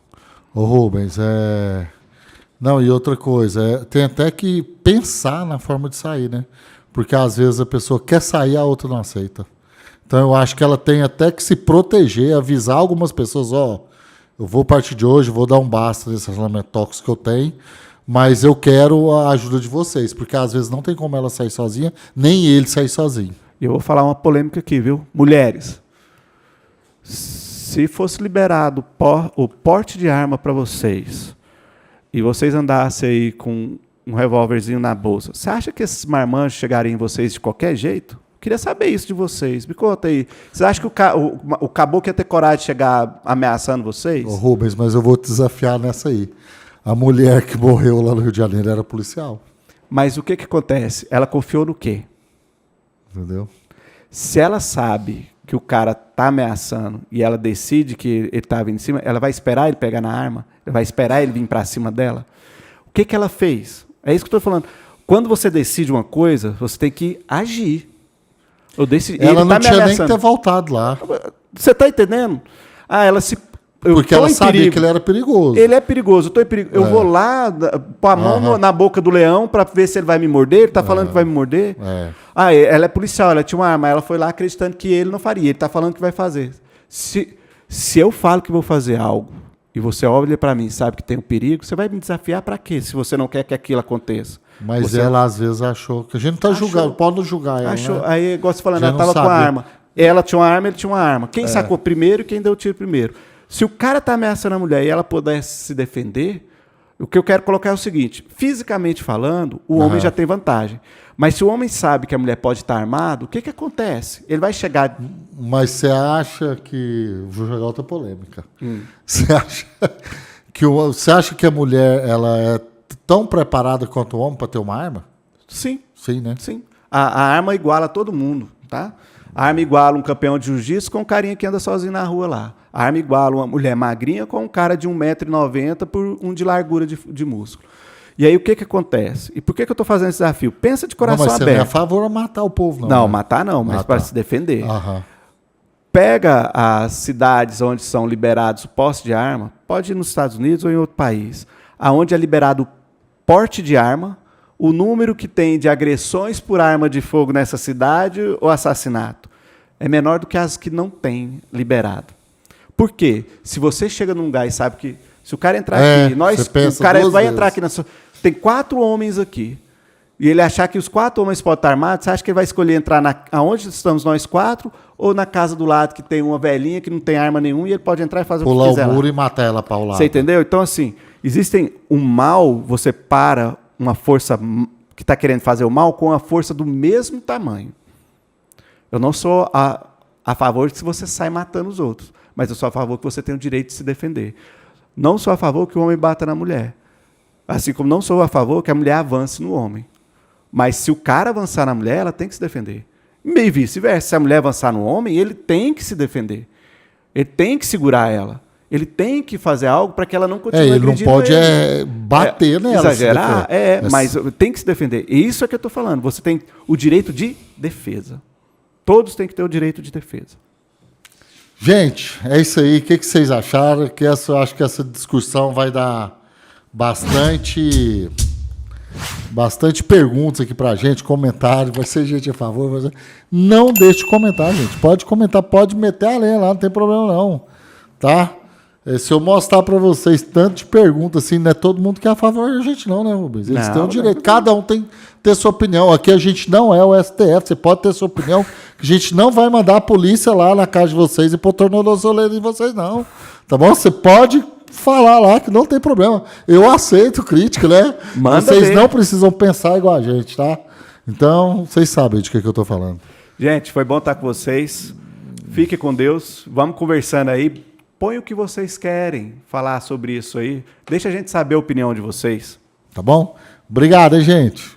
Ô Rubens, não, e outra coisa, tem até que pensar na forma de sair, né? Porque às vezes a pessoa quer sair, a outra não aceita. Então eu acho que ela tem até que se proteger, avisar algumas pessoas, eu vou partir de hoje, vou dar um basta nesse relacionamento tóxico que eu tenho, mas eu quero a ajuda de vocês, porque às vezes não tem como ela sair sozinha, nem ele sair sozinho. E eu vou falar uma polêmica aqui, viu? Mulheres, se fosse liberado o porte de arma para vocês, e vocês andassem aí com um revólverzinho na bolsa, você acha que esses marmanjos chegariam em vocês de qualquer jeito? Queria saber isso de vocês. Me conta aí. Você acha que o caboclo ia ter coragem de chegar ameaçando vocês? Ô, Rubens, mas eu vou te desafiar nessa aí. A mulher que morreu lá no Rio de Janeiro era policial. Mas o que acontece? Ela confiou no quê? Entendeu? Se ela sabe que o cara tá ameaçando e ela decide que ele tá vindo em cima, ela vai esperar ele pegar na arma? Ela vai esperar ele vir para cima dela? O que ela fez? É isso que eu estou falando. Quando você decide uma coisa, você tem que agir. Ela não tinha nem que ter voltado lá. Você está entendendo? Ela se... Porque ela sabia que ele era perigoso. Ele é perigoso. Eu vou lá, pôr a mão na boca do leão para ver se ele vai me morder. Ele está falando que vai me morder. Ela é policial, ela tinha uma arma. Ela foi lá acreditando que ele não faria. Ele está falando que vai fazer. Se eu falo que vou fazer algo e você olha para mim e sabe que tem um perigo, você vai me desafiar para quê? Se você não quer que aquilo aconteça. Mas ela, às vezes, achou que a gente não está julgando, pode não julgar ela. Achou. Né? Aí, igual você falando, ela estava com a arma. Ela tinha uma arma, ele tinha uma arma. Quem sacou primeiro e quem deu o tiro primeiro. Se o cara está ameaçando a mulher e ela pudesse se defender, o que eu quero colocar é o seguinte: fisicamente falando, o homem já tem vantagem. Mas se o homem sabe que a mulher pode estar armado, o que acontece? Ele vai chegar... Mas você acha que... Vou jogar outra polêmica. Você acha que a mulher ela é tão preparada quanto o homem para ter uma arma? Sim. Sim, né? Sim. A arma iguala todo mundo, tá? A arma iguala um campeão de jiu-jitsu com um carinha que anda sozinho na rua lá. A arma iguala uma mulher magrinha com um cara de 1,90 m por um de largura de músculo. E aí o que acontece? E por que eu estou fazendo esse desafio? Pensa de coração aberto. Mas você não é a favor de matar o povo, não. Não, né? matar não, mas para se defender. Aham. Pega as cidades onde são liberados o posse de arma, pode ir nos Estados Unidos ou em outro país, aonde é liberado o porte de arma, o número que tem de agressões por arma de fogo nessa cidade ou assassinato é menor do que as que não tem liberado. Por quê? Se você chega num lugar e sabe que se o cara entrar aqui, o cara vai entrar aqui na sua... Tem 4 homens aqui. E ele achar que os 4 homens podem estar armados, você acha que ele vai escolher entrar aonde estamos nós 4 ou na casa do lado que tem uma velhinha que não tem arma nenhuma e ele pode entrar e fazer o que quiser? Pular o muro e matar ela para o lado. Você entendeu? Então, assim, um mal, você para uma força que está querendo fazer o mal com a força do mesmo tamanho. Eu não sou a favor de que você sai matando os outros, mas eu sou a favor que você tenha o direito de se defender. Não sou a favor que o homem bata na mulher. Assim como não sou a favor que a mulher avance no homem. Mas se o cara avançar na mulher, ela tem que se defender. E vice-versa. Se a mulher avançar no homem, ele tem que se defender. Ele tem que segurar ela. Ele tem que fazer algo para que ela não continue agredindo ele. Ele não pode bater nela. Exagerar, mas tem que se defender. E isso é que eu estou falando. Você tem o direito de defesa. Todos têm que ter o direito de defesa. Gente, é isso aí. O que vocês acharam? Eu acho que essa discussão vai dar bastante perguntas aqui pra gente, comentários, vai ser gente a favor. Não deixe de comentar, gente. Pode comentar, pode meter a lenha lá, não tem problema não. Tá? Se eu mostrar pra vocês tanto de perguntas assim, não é todo mundo que é a favor da gente não, né, Rubens? Eles têm o direito. Cada um tem que ter sua opinião. Aqui a gente não é o STF, você pode ter sua opinião, que a gente não vai mandar a polícia lá na casa de vocês e pôr tornozeleira em vocês, não. Tá bom? Você pode falar lá que não tem problema. Eu aceito crítica, né? Vocês não precisam pensar igual a gente, tá? Então, vocês sabem de que eu tô falando. Gente, foi bom estar com vocês. Fique com Deus. Vamos conversando aí. Põe o que vocês querem falar sobre isso aí. Deixa a gente saber a opinião de vocês. Tá bom? Obrigado, hein, gente?